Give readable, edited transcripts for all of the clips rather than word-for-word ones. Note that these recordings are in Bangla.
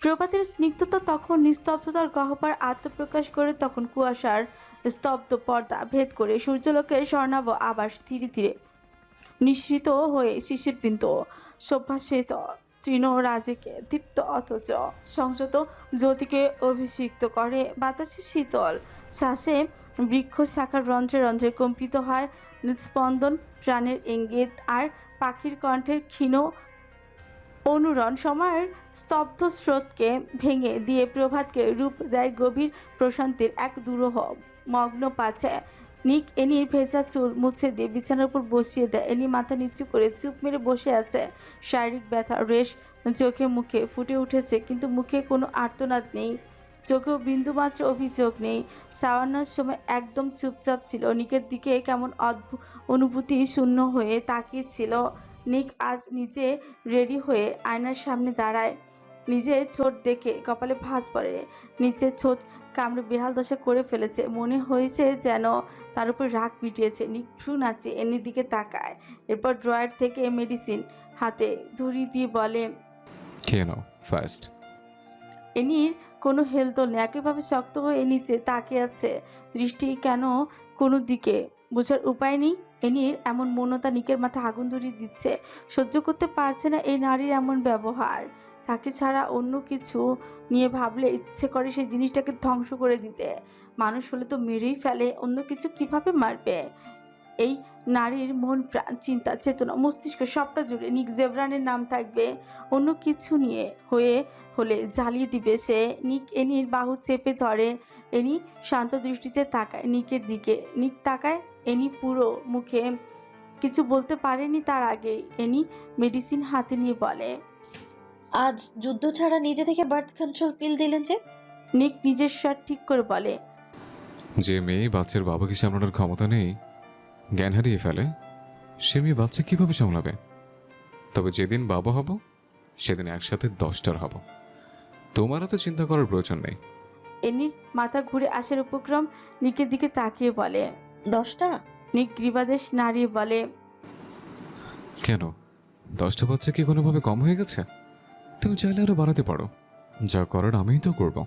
প্রভাতের স্নিগ্ধতা তখন নিস্তব্ধতার গহ্বর আত্মপ্রকাশ করে, তখন কুয়াশার স্তব্ধ পর্দা ভেদ করে সূর্যলোকের স্বর্ণাভ আভাস ধীরে ধীরে নিঃসৃত হয়ে শিশিরবিন্দু সভ্যাশ্বেত তৃণরাজিকে দীপ্ত অথচ সংযত জ্যোতিকে অভিষিক্ত করে। বাতাসে শীতল শ্বাসে বৃক্ষ শাখার রন্ধ্রে রন্ধ্রে কম্পিত হয় নিস্পন্দন, প্রাণের ইঙ্গিত। আর পাখির কণ্ঠের ক্ষীণ অনুরণ সময়ের স্তব্ধ স্রোতকে ভেঙে দিয়ে প্রভাতকে রূপ দেয় গভীর প্রশান্তির এক দুরূহ মগ্ন পাছে। নিক এনির ভেজা চুল মুছে দিয়ে বিছানার উপর বসিয়ে দেয়। এনি মাথা নিচু করে চুপ মেরে বসে আছে। শারীরিক ব্যথা রেশ চোখে মুখে ফুটে উঠেছে, কিন্তু মুখে কোনো আর্তনাদ নেই, চোখেও বিন্দুমাত্র অভিযোগ নেই। সাওয়ান্নার সময় একদম চুপচাপ ছিল, নিকের দিকে কেমন অদ্ভুত অনুভূতি শূন্য হয়ে তাকিয়েছিল। নিক আজ নিজে রেডি হয়ে আয়নার সামনে দাঁড়ায়। নিজের ঠোঁট দেখে কপালে ভাঁজ পড়ে, নিচের ঠোঁট কামড়ে বেহাল দশা করে ফেলেছে। মনে হয়েছে যেন তার উপর রাগ পিটিয়েছে। নিক ভ্রু নাচিয়ে এনির দিকে তাকায়, এরপর ড্রয়ার থেকে মেডিসিন হাতে ধরিয়ে দিয়ে বলে, খেয়ে নাও ফার্স্ট। এনির কোনো হেলদোল নেই, একইভাবে শক্ত হয়ে নিচে তাকিয়ে আছে, দৃষ্টি কেন কোনো দিকে বোঝার উপায় নেই। এনির এমন মৌনতা নিকের মাথায় আগুন ধরিয়ে দিচ্ছে। সহ্য করতে পারছে না এই নারীর এমন ব্যবহার। তাকে ছাড়া অন্য কিছু নিয়ে ভাবলে ইচ্ছে করে সেই জিনিসটাকে ধ্বংস করে দিতে। মানুষ হলে তো মেরেই ফেলে, অন্য কিছু কিভাবে মারবে? এই নারীর মন প্রাণ চিন্তা চেতনা মস্তিষ্ক সবটা জুড়ে নিক জেভরানের নাম থাকবে। অন্য কিছু নিয়ে হলে জ্বালিয়ে দিবে সে। নিক এনির বাহু চেপে ধরে। এনি শান্ত দৃষ্টিতে তাকায় নিকের দিকে। নিক তাকায়, এনি পুরো মুখে কিছু বলতে পারেনি। তার আগে এনি মেডিসিন হাতে নিয়ে বলে, আজ যুদ্ধ ছাড়া নিজে থেকে বার্থ কন্ট্রোল পিল দিলেন যে? নিক নিজের স্বর ঠিক করে বলে, যে মেয়ে বাচ্চার বাবাকে সামলানোর ক্ষমতা নেই, জ্ঞান হারিয়ে ফেলে, সে মেয়ে বাচ্চা কিভাবে সামলাবে? তবে যেদিন বাবা হব সেদিন একসাথে 10টার হব। তোমারও তো চিন্তা করার প্রয়োজন নেই। এনির মাথা ঘুরে আসার উপক্রম নিকের দিকে তাকিয়ে বলে। 10টা? নিক গ্রীবাদেশ নাড়িয়ে বলে, কেন 10টা বাচ্চা কি কোনোভাবে কম হয়ে গেছে? তুমি চাইলে আরো বাড়াতে পারো, যা করার আমিই তো করব।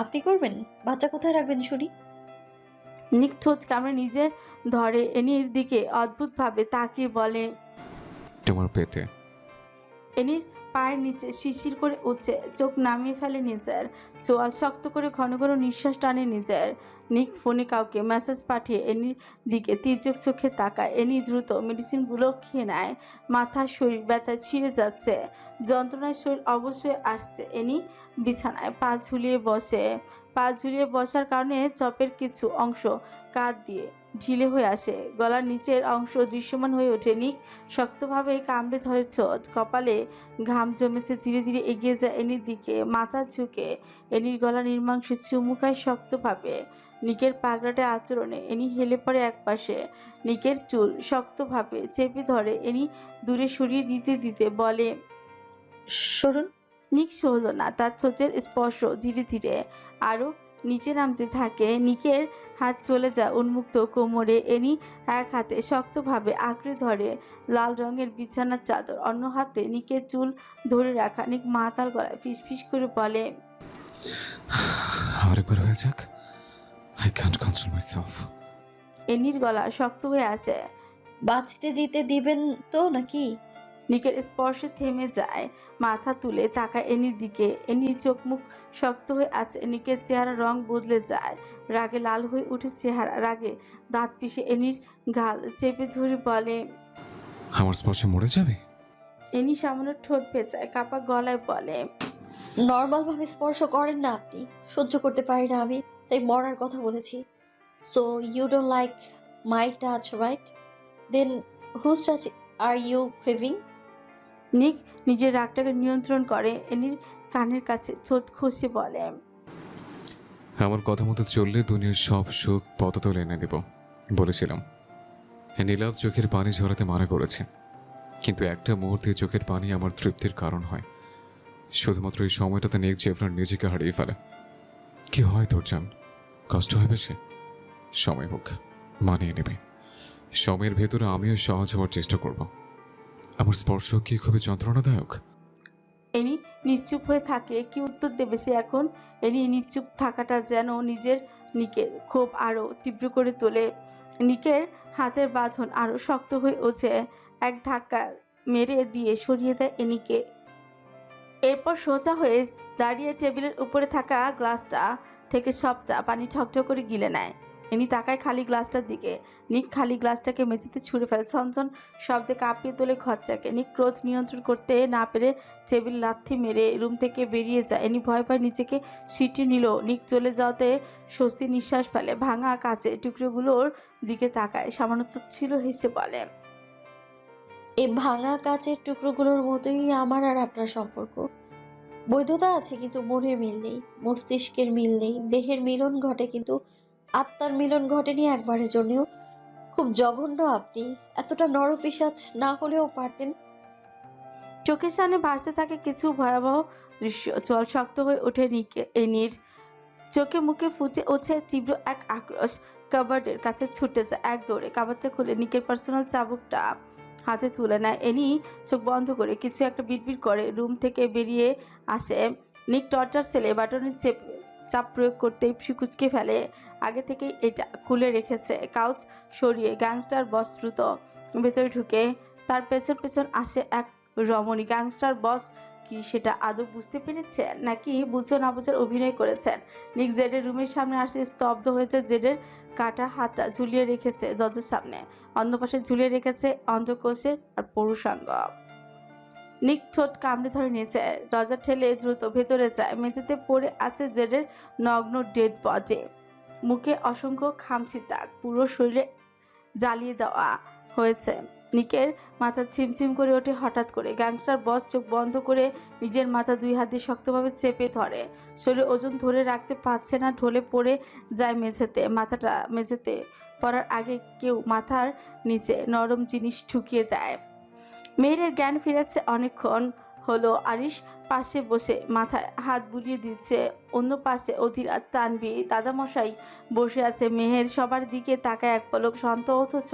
আপনি করবেন? বাচ্চা কোথায় রাখবেন শুনি? নিক ঠোঁট কামড়ে নিজে ধরে এনির দিকে অদ্ভুতভাবে তাকিয়ে বলে, তোমার পেটে। এনির পায়ের নিচে শিরশির করে উঠছে, চোখ নামিয়ে ফেলে নিজের, চোয়াল শক্ত করে ঘন ঘন নিঃশ্বাস টানে নিজের। নিক ফোনে কাউকে মেসেজ পাঠিয়ে এনির দিকে তির্যক চোখে তাকায়। এনি দ্রুত মেডিসিনগুলো খেয়ে নেয়। মাথা শরীর ব্যথায় ছিঁড়ে যাচ্ছে, যন্ত্রণায় শরীর অবশ্যই আসছে। এনি বিছানায় পা ঝুলিয়ে বসার কারণে চপের কিছু অংশ কাঁধ দিয়ে ঢিলে হয়ে আসে, গলার নিচের অংশ দৃশ্যমান হয়ে ওঠে। নিক শক্তভাবে কামড়ে ধরে ঠোঁট, কপালে ঘাম জমেছে। ধীরে ধীরে এগিয়ে যায় এনির দিকে, মাথা ঝুঁকে এনির গলা নির্মাংসে চুমু খায় শক্তভাবে। নিকের পাগড়াটে আচরণে এনি হেলে পড়ে একপাশে। নিকের চুল শক্তভাবে চেপে ধরে এনি দূরে সরিয়ে দিতে দিতে বলে, সরুন। নিক সহল না, তার ঠোঁটের স্পর্শ ধীরে ধীরে আরো নিচে নামতে থাকে। নিকের হাত চলে যায় উন্মুক্ত কোমরে। এনি এক হাতে শক্তভাবে আঁকড়ে ধরে লাল রঙের বিছানার চাদর, অন্য হাতে নিকের চুল ধরে রাখা। নিক মাতাল গলায় ফিসফিস করে বলে, আরেকবার হয়ে যাক। I can't control myself. এনির গলা শক্ত হয়ে আসে। বাঁচতে দিতে দিবেন তো নাকি? নিকের স্পর্শে থেমে যায়, মাথা তুলে তাকায় এনির দিকে। এনির চোখ মুখ শক্ত হয়ে আছে। নিকের চেহারা রং বদলে যায়, রাগে লাল হয়ে উঠে চেহারা। রাগে দাঁত পিষে এনির গাল চেপে ধরে বলে, আমার স্পর্শে মরে যাবে? এনি সামান্য ঠোঁট ভেজায়, কাপা গলায় বলে, নর্মাল ভাবে স্পর্শ করেন না আপনি, সহ্য করতে পারি না আমি, তাই মরার কথা বলেছি। So you don't like my touch, right? Then whose touch are you craving? নিক নিজের রাগটাকে নিয়ন্ত্রণ করে এনির কানের কাছে ঠোঁট খুশি বলে, আমার কথা মতো চললে দুনিয়ার সব সুখ পততল এনে দেব বলেছিলাম। নীলাভ চোখের পানি ঝরাতে মানা করেছে, কিন্তু একটা মুহূর্তে চোখের পানি আমার তৃপ্তির কারণ হয়। শুধুমাত্র এই সময়টাতে নিক জেফনার নিজেকে হারিয়ে ফেলে। কি হয় তোর জান? কষ্ট হয় বেশি? সময় হোক, মানিয়ে নেবে। সময়ের ভেতরে আমিও সহজ হওয়ার চেষ্টা করব। আমার স্পর্শ কি খুবই যন্ত্রণাদায়ক? এনি নিশ্চুপ হয়ে থাকে। কি উত্তর দেবে সে এখন? এনি নিশ্চুপ থাকাটা যেন নিকের ক্ষোভ আরো তীব্র করে তোলে। নিকের হাতের বাঁধন আরো শক্ত হয়ে ওঠে। এক ধাক্কা মেরে দিয়ে সরিয়ে দেয় এনিকে। এরপর সোজা হয়ে দাঁড়িয়ে টেবিলের উপরে থাকা গ্লাসটা থেকে সবটা পানি ঠকঠক করে গিলে নেয়। এনি তাকায় খালি গ্লাসটার দিকে। নিক খালি গ্লাসটাকে মেঝেতে ছুঁড়ে ফেলে। ছনছন শব্দে কাঁপিয়ে তোলে ঘরটাকে। নিক ক্রোধ নিয়ন্ত্রণ করতে না পেরে টেবিল লাথি মেরে রুম থেকে বেরিয়ে যায়। এনি ভয় পায় নিজেকে সিটি নিল। নিক চলে যাওয়াতে স্বস্তি নিঃশ্বাস ফেলে। ভাঙা কাচের টুকরোগুলোর দিকে তাকায়। সামান্য ছিল হেসে বলে, এই ভাঙা কাচের টুকরোগুলোর মতোই আমার আর আপনার সম্পর্ক। বৈধতা আছে কিন্তু মনের মিল নেই, মস্তিষ্কের মিল নেই, দেহের মিলন ঘটে কিন্তু আত্মার মিলন ঘটেনি একবারের জন্যও। খুব জঘন্য আপনি। এতটা নরপিশাচ না হলেও পারতেন। চোখের সামনে ভাসতে থাকে কিছু ভয়াবহ দৃশ্য। চল শক্ত হয়ে ওঠে এনির। চোখে মুখে ফুটে ওঠে তীব্র এক আক্রোশ। কাবার্ডের কাছে ছুটে যায় এক দৌড়ে। কাবারটা খুলে নিকের পার্সোনাল চাবুকটা হাতে তুলে নেয়। এনি চোখ বন্ধ করে কিছু একটা বিড়বিড় করে রুম থেকে বেরিয়ে আসে। নিক টর্চার সেলে বাটনের চাপ প্রয়োগ করতেই ফিকুচকে ফেলে। আগে থেকেই এটা খুলে রেখেছে। কাউচ সরিয়ে গ্যাংস্টার বস দ্রুত ভেতরে ঢুকে তার পেছন পেছন আসে এক রমণী। গ্যাংস্টার বস কি সেটা আদৌ বুঝতে পেরেছেন নাকি বুঝো না বুঝার অভিনয় করেছেন? নিক জেডের রুমের সামনে আসে স্তব্ধ হয়েছে। জেডের কাটা হাতটা ঝুলিয়ে রেখেছে দরজার সামনে। অন্য পাশে ঝুলিয়ে রেখেছে অন্ধকোষের আর পুরুষাঙ্গ। নিক ঠোঁট কামড়ে ধরে নিয়েছে। দরজা ঠেলে দ্রুত ভেতরে যায়। মেঝেতে পড়ে আছে জেডের নগ্ন ডেড বডি। মুখে অসংখ্য খামচি দাগ। পুরো শরীরে জ্বালিয়ে দেওয়া হয়েছে। নিকের মাথা ছিমছিম করে ওঠে হঠাৎ করে। গ্যাংস্টার বস চোখ বন্ধ করে নিজের মাথা দুই হাত দিয়ে শক্তভাবে চেপে ধরে। শরীরে ওজন ধরে রাখতে পারছে না, ঢলে পড়ে যায় মেঝেতে। মাথাটা মেঝেতে পড়ার আগে কেউ মাথার নিচে নরম জিনিস ঢুকিয়ে দেয়। মেহেরের জ্ঞান ফিরেছে অনেকক্ষণ হলো। আরিশ পাশে বসে মাথায় হাত বুলিয়ে দিচ্ছে। অন্য পাশে অধীরাজ, তানভি, দাদামশাই বসে আছে। মেহের সবার দিকে তাকায় এক পলক, শান্ত অথচ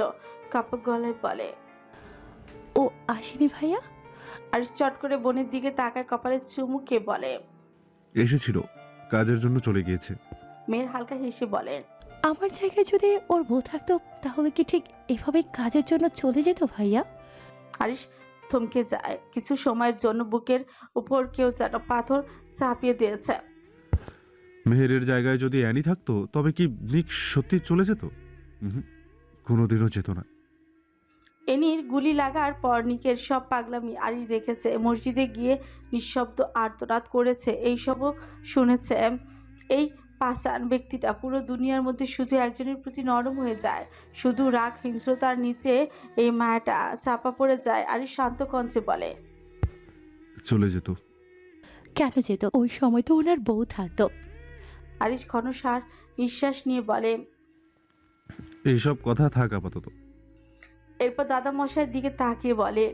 কাপড় গলায় বলে, ও আসেনি ভাইয়া? আরিশ চট করে বোনের দিকে তাকায়, কপালে চুমু খেয়ে বলে। এসেছিল, কাজের জন্য চলে গিয়েছে। মেহের হালকা হেসে বলে, আমার জায়গায় যদি ওর বউ থাকতো তাহলে কি ঠিক এভাবে কাজের জন্য চলে যেত ভাইয়া? আরিশ থমকে যায়। কিছু সময়ের জন্য বুকের উপর কেউ যেন পাথর চাপিয়ে দিয়েছে। মেহেরের জায়গায় যদি অ্যানি থাকতো তবে কি নিক সত্যি চলে যেত? কোনোদিনও যেত না। এনির গুলি লাগার পর নিকের সব পাগলামি আরিশ দেখেছে। মসজিদে গিয়ে নিঃশব্দ আর্তনাদ করেছে, এইসবও শুনেছে। এই পাষাণ ব্যক্তিটা পুরো দুনিয়ার মধ্যে শুধু একজনের প্রতি নরম হয়ে যায়। শুধু রাগ হিংস্রতার নিচে এই মায়াটা চাপা পড়ে যায়। আরিশ শান্ত কণ্ঠে বলে, চলে যেত। কেন যেত? ওই সময় তো ওনার বউ থাকতো। আরিশ ঘনশ্বাস নিঃশ্বাস নিয়ে বলে। এইসব কথা থাক আপাতত। এরপর দাদামশাইয়ের দিকে তাকিয়ে বলে,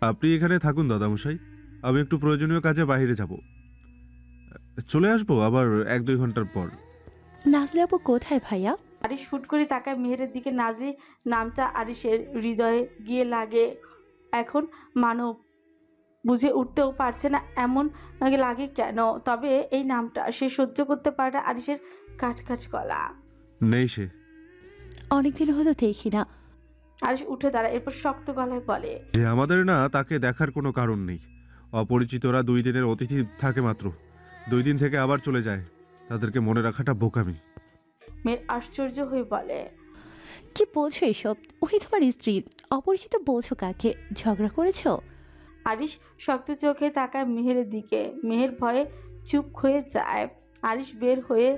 আপনি এখানে থাকুন দাদামশাই, আমি একটু প্রয়োজনীয় কাজে বাইরে যাব। চলে আসবো আবার 1-2 ঘন্টার পর। নাজলে আপু কোথায় ভাইয়া? আরিশ ফুট করে তাকায় মেহেরের দিকে। নাজরি নামটা আরিশের হৃদয়ে গিয়ে লাগে। এখন মানব বুঝে উঠতেও পারছে না এমন লাগে কেন। তবে এই নামটা সে সহ্য করতে পারে না। আরিশের কাট গলা। নেই সে। অনেকদিন হলো দেখি না। আরিশ উঠে দাঁড়ায়, এরপর শক্ত গলায় বলে, যে আমাদের না তাকে দেখার কোনো কারণ নেই। অপরিচিতরা 2 দিনের অতিথি থাকে মাত্র, 2 দিন থেকে আবার চলে যায়। তাদেরকে মনে রাখাটা বোকামি। মেয়ের আশ্চর্য হয়ে বলে, কি বলছো এসব? উনি তোমার স্ত্রী, অপরিচিত বলছো কাকে? ঝগড়া করেছো? আরিশ শক্ত চোখে তাকায় মেহেরের দিকে। মেহের ভয়ে চুপ হয়ে যায়। আরিশ বের হয়ে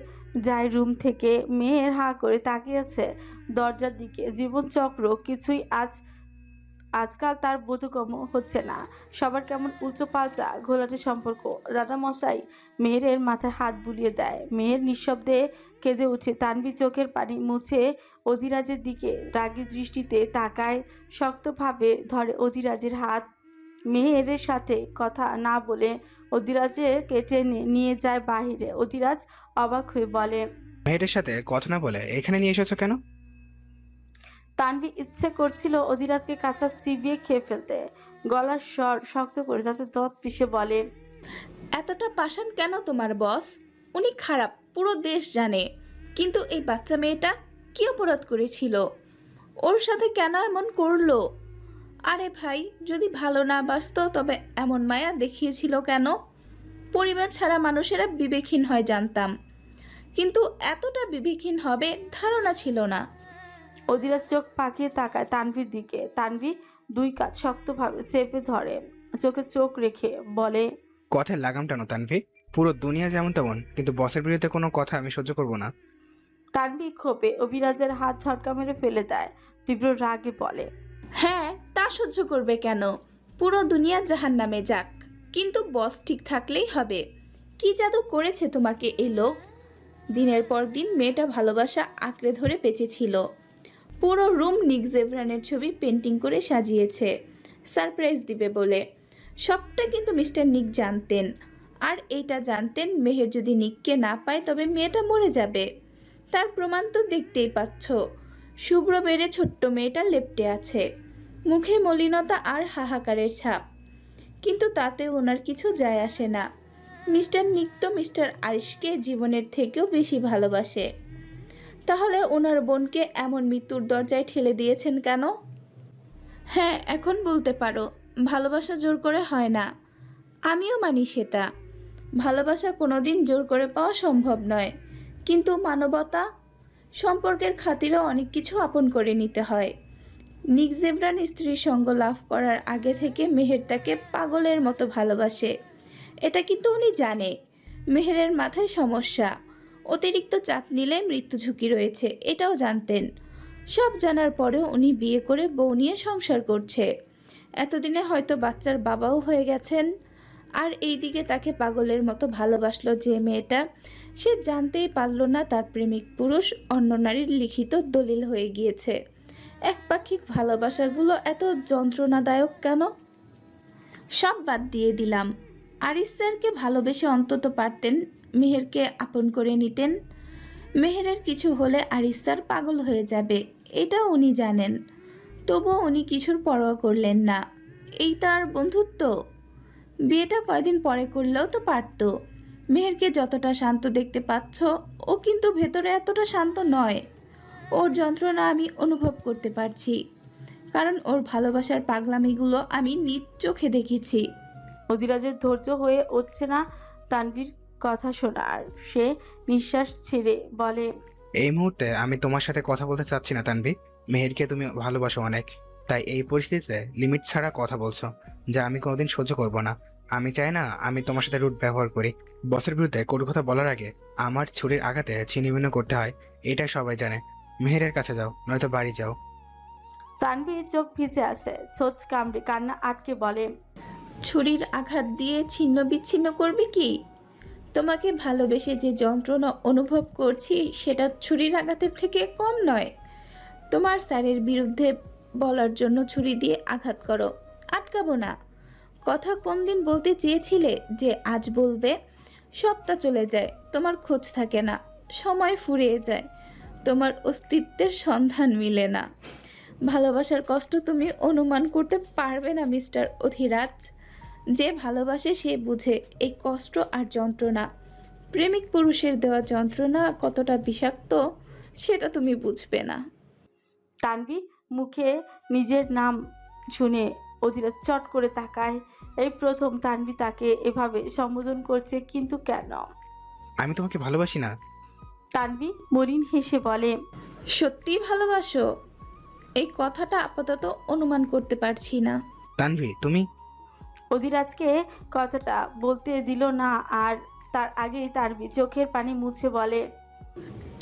যায় রুম থেকে। মেহের হাঁ করে তাকিয়ে আছে দরজার দিকে। জীবনচক্র কিছুই আজকাল তার বোধগম্য হচ্ছে না। সবার কেমন উঁচু পাল্চা ঘোলাটে সম্পর্ক। রাজামশাই মেহেরের মাথায় হাত বুলিয়ে দেয়। মেহের নিঃশব্দে কেঁদে উঠে। তানভি চোখের পানি মুছে অধিরাজের দিকে রাগী দৃষ্টিতে তাকায়। শক্তভাবে ধরে অধিরাজের হাত। মেহেরের সাথে কথা না বলে অধিরাজকে টেনে নিয়ে যায় বাহিরে। অধিরাজ অবাক হয়ে বলে, মেয়েটার সাথে কথা না বলে এখানে নিয়ে এসেছো কেন? তানভি ইচ্ছে করছিল অধিরাজকে কাঁচা চিবিয়ে খেয়ে ফেলতে। গলার স্বর শক্ত করে যাতে দাঁত পিষে বলে, এতটা পাষাণ কেন তোমার বস? উনি খারাপ, পুরো দেশ জানে। কিন্তু এই বাচ্চা মেয়েটা কি অপরাধ করেছিল? ওর সাথে কেন এমন করলো? আরে ভাই, যদি ভালো না বাসতো তবে এমন মায়া দেখিয়েছিল কেন? পরিবার ছাড়া মানুষেরা বিবেকহীন হয় জানতাম, কিন্তু এতটা বিবেকহীন হবে ধারণা ছিল না। অধিরাজ চোখ পাকিয়ে তাকায় তানভীর দিকে। তানভি দুই কাঁধ শক্তভাবে চেপে ধরে, চোখে চোখ রেখে বলে, কথায় লাগাম টানো তানভি। পুরো দুনিয়া যেমন তেমন, কিন্তু বসের বিরুদ্ধে কোনো কথা আমি সহ্য করব না। তানভি ক্ষোভে অভিরাজের হাত ঝটকা মেরে ফেলে দেয়, তীব্র রাগে বলে, হ্যাঁ, তা সহ্য করবে কেন? পুরো দুনিয়া জাহান্নামে যাক, কিন্তু বস ঠিক থাকলেই হবে। কি জাদু করেছে তোমাকে এই লোক? দিনের পর দিন মেয়েটা ভালোবাসা আঁকড়ে ধরে বেঁচেছিল। পুরো রুম নিক জেভরানের ছবি পেন্টিং করে সাজিয়েছে সারপ্রাইজ দিবে বলে। সবটা কিন্তু মিস্টার নিক জানতেন। আর এইটা জানতেন, মেহের যদি নিককে না পায় তবে মেয়েটা মরে যাবে। তার প্রমাণ তো দেখতেই পাচ্ছ। শুভ্র বেড়ে ছোট্ট মেয়েটা লেপ্টে আছে, মুখে মলিনতা আর হাহাকারের ছাপ। কিন্তু তাতে ওনার কিছু যায় আসে না। মিস্টার নিক তো মিস্টার আরিশকে জীবনের থেকেও বেশি ভালোবাসে। তাহলে ওনার বোনকে এমন মৃত্যুর দরজায় ঠেলে দিয়েছেন কেন? হ্যাঁ, এখন বলতে পারো ভালোবাসা জোর করে হয় না। আমিও মানি সেটা। ভালোবাসা কোনোদিন জোর করে পাওয়া সম্ভব নয়, কিন্তু মানবতা, সম্পর্কের খাতিরেও অনেক কিছু আপন করে নিতে হয়। নিক জেভরান স্ত্রীর সঙ্গ লাভ করার আগে থেকে মেহের তাকে পাগলের মতো ভালোবাসে। এটা কিন্তু উনি জানে। মেহেরের মাথায় সমস্যা, অতিরিক্ত চাপ নিলে মৃত্যু ঝুঁকি রয়েছে, এটাও জানতেন। সব জানার পরেও উনি বিয়ে করে বউ নিয়ে সংসার করছে। এতদিনে হয়তো বাচ্চার বাবাও হয়ে গেছেন। আর এইদিকে তাকে পাগলের মতো ভালোবাসলো যে মেয়েটা, সে জানতেই পারল না তার প্রেমিক পুরুষ অন্য নারীর লিখিত দলিল হয়ে গিয়েছে। একপাক্ষিক ভালোবাসাগুলো এত যন্ত্রণাদায়ক কেন? সব বাদ দিয়ে দিলাম। আরিস স্যারকে ভালোবেসে অন্তত পারতেন মেহেরকে আপন করে নিতেন। মেহেরের কিছু হলে আরিস স্যার পাগল হয়ে যাবে, এটা উনি জানেন। তবুও উনি কিছুর পরোয়া করলেন না। এই তার বন্ধুত্ব। বিয়েটা কয়দিন পরে করলেও তো পারত। মেহেরকে যতটা শান্ত দেখতে পাচ্ছ, ও কিন্তু ভেতরে এতটা শান্ত নয়। ওর যন্ত্রণা আমি অনুভব করতে পারছি, কারণ ওর ভালোবাসার পাগলামিগুলো আমি নিজ চোখে দেখেছি। অধিরাজের ধৈর্য হয়ে উঠছে না তানভীর কথা শোনার। সে নিঃশ্বাস ছেড়ে বলে, এই মুহূর্তে আমি তোমার সাথে কথা বলতে চাচ্ছি না তানভি। মেহেরকে তুমি ভালোবাসো অনেক, তাই এই পরিস্থিতিতে লিমিট ছাড়া কথা বলছো, যা আমি কোনোদিন সহ্য করব না। আমি চাই না আমি তোমার সাথে রুট ব্যবহার করি। বসের বিরুদ্ধে কোনো কথা বলার আগে আমার ছুরির আঘাতে ছিন্নভিন্ন করতে হয়, এটা সবাই জানে। মেহেরের কাছে যাও, নয়তো বাড়ি যাও। তানভীর চোখ ভিজে আসে, ছোট কামড়ে কান্না আটকে বলে, ছুরির আঘাত দিয়ে ছিন্ন বিচ্ছিন্ন করবি কি? তোমাকে ভালোবেসে যে যন্ত্রণা অনুভব করছি সেটা ছুরির আঘাতের থেকে কম নয়। তোমার স্যারের বিরুদ্ধে বলার জন্য ছুরি দিয়ে আঘাত করো, আটকাবো না। কথা কোন দিন বলতে চেয়েছিলে যে আজ বলবে? সপ্তাহ চলে যায়, তোমার খোঁজ থাকে না, সময় ফুরিয়ে যায়, তোমার অস্তিত্বের সন্ধান মিলে না। ভালোবাসার কষ্ট তুমি অনুমান করতে পারবে না মিস্টার অধিরাজ। যে ভালোবাসে সে বুঝে এই কষ্ট আর যন্ত্রণা। প্রেমিক পুরুষের দেওয়া যন্ত্রণা কতটা বিষাক্ত সেটা তুমি বুঝবে না। তানভীর মুখে নিজের নাম শুনে অধিরাজ চট করে তাকায়। এই প্রথম তানভী তাকে এভাবে সম্বোধন করছে, কিন্তু কেন? আমি তোমাকে ভালোবাসি না। তানভী মলিন হেসে বলে, সত্যিই ভালোবাসো? এই কথাটা আপাতত অনুমান করতে পারছি না। তানভি তুমি। অধিরাজকে কথাটা বলতে দিল না, আর তার আগেই তানভী চোখের পানি মুছে বলে,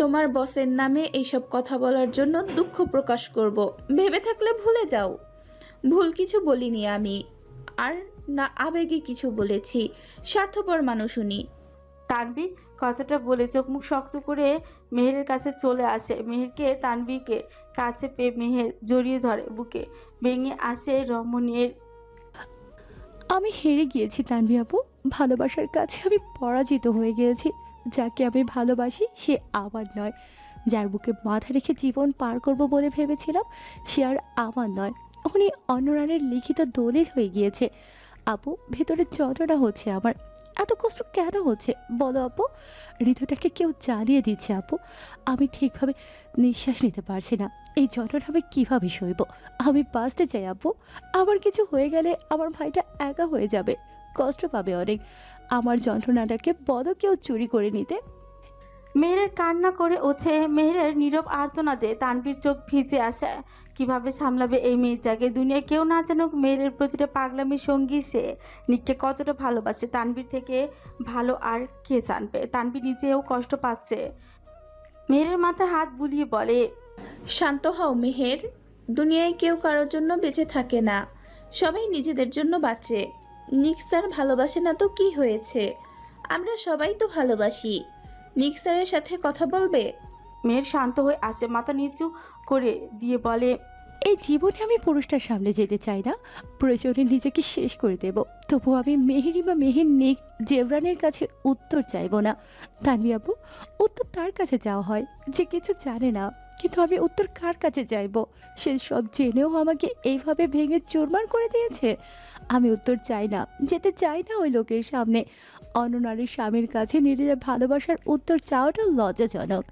তোমার বসের নামে এইসব কথা বলার জন্য দুঃখ প্রকাশ করব, ভেবে থাকলে ভুলে যাও। ভুল কিছু বলিনি আমি, আর না আবেগে কিছু বলেছি। স্বার্থপর মানুষ উনি। তানভী কথাটা বলে চোখ মুখ শক্ত করে মেহেরের কাছে চলে আসে। মেহেরকে তানভীকে কাছে পেয়ে মেহের জড়িয়ে ধরে বুকে, ভেঙে আসে রমণীর। আমি হেরে গিয়েছি তানভী আপু, ভালোবাসার কাছে আমি পরাজিত হয়ে গিয়েছি। যাকে আমি ভালোবাসি সে আমার নয়, যার বুকে মাথা রেখে জীবন পার করব বলে ভেবেছিলাম, সে আর আমার নয়, উনি অন্য নারীর লিখিত দলিল হয়ে গিয়েছে। আপু, ভেতরে যন্ত্রণা হচ্ছে আমার। এত কষ্ট কেন হচ্ছে বলো আপু? হৃদয়টাকে কেউ জ্বালিয়ে দিচ্ছে আপু। আমি ঠিকভাবে নিঃশ্বাস নিতে পারছি না। এই যন্ত্রণা আমি কীভাবে সইব? আমি বাঁচতে চাই আপু। আমার কিছু হয়ে গেলে আমার ভাইটা একা হয়ে যাবে, কষ্ট পাবে অনেক। আমার যন্ত্রণাটাকে বড় কেউ চুরি করে নিতে। মেহেরের কান্না করে ওঠে। মেহেরের নীরব আর্তনাদে তানভীর চোখ ভিজে আসে। কিভাবে সামলাবে এই মেয়েটাকে? দুনিয়ায় কেউ না জানুক মেহেরের প্রতিটা পাগলামির সঙ্গী সে। নিককে কতটা ভালোবাসে তানভীর থেকে ভালো আর কে জানবে? তানভীর নিজেও কষ্ট পাচ্ছে। মেহেরের মাথায় হাত বুলিয়ে বলে, শান্ত হও মেহের। দুনিয়ায় কেউ কারোর জন্য বেঁচে থাকে না, সবাই নিজেদের জন্য বাঁচে। নিক স্যার ভালোবাসে না তো কি হয়েছে? আমরা সবাই তো ভালোবাসি। নিক স্যারের সাথে কথা বলবে? মেহের শান্ত হয়ে আসে, মাথা নিচু করে দিয়ে বলে, এই জীবনে আমি পুরুষটার সামনে যেতে চাই না। প্রয়োজনে নিজেকে শেষ করে দেব, তবু আমি মেহেরি বা মেহের নিক জেবরানের কাছে উত্তর চাইব না। তানভি আপু, উত্তর তার কাছে যাওয়া হয় যে কিছু জানে না, কিন্তু আমি উত্তর কার কাছে চাইব? সে সব জেনেও আমাকে এইভাবে ভেঙে চুরমার করে দিয়েছে। আমি উত্তর চাই না, যেতে চাই না ওই লোকের সামনে। অন্য নারীর স্বামীর কাছে নিজের ভালোবাসার উত্তর চাওয়াটা লজ্জাজনক।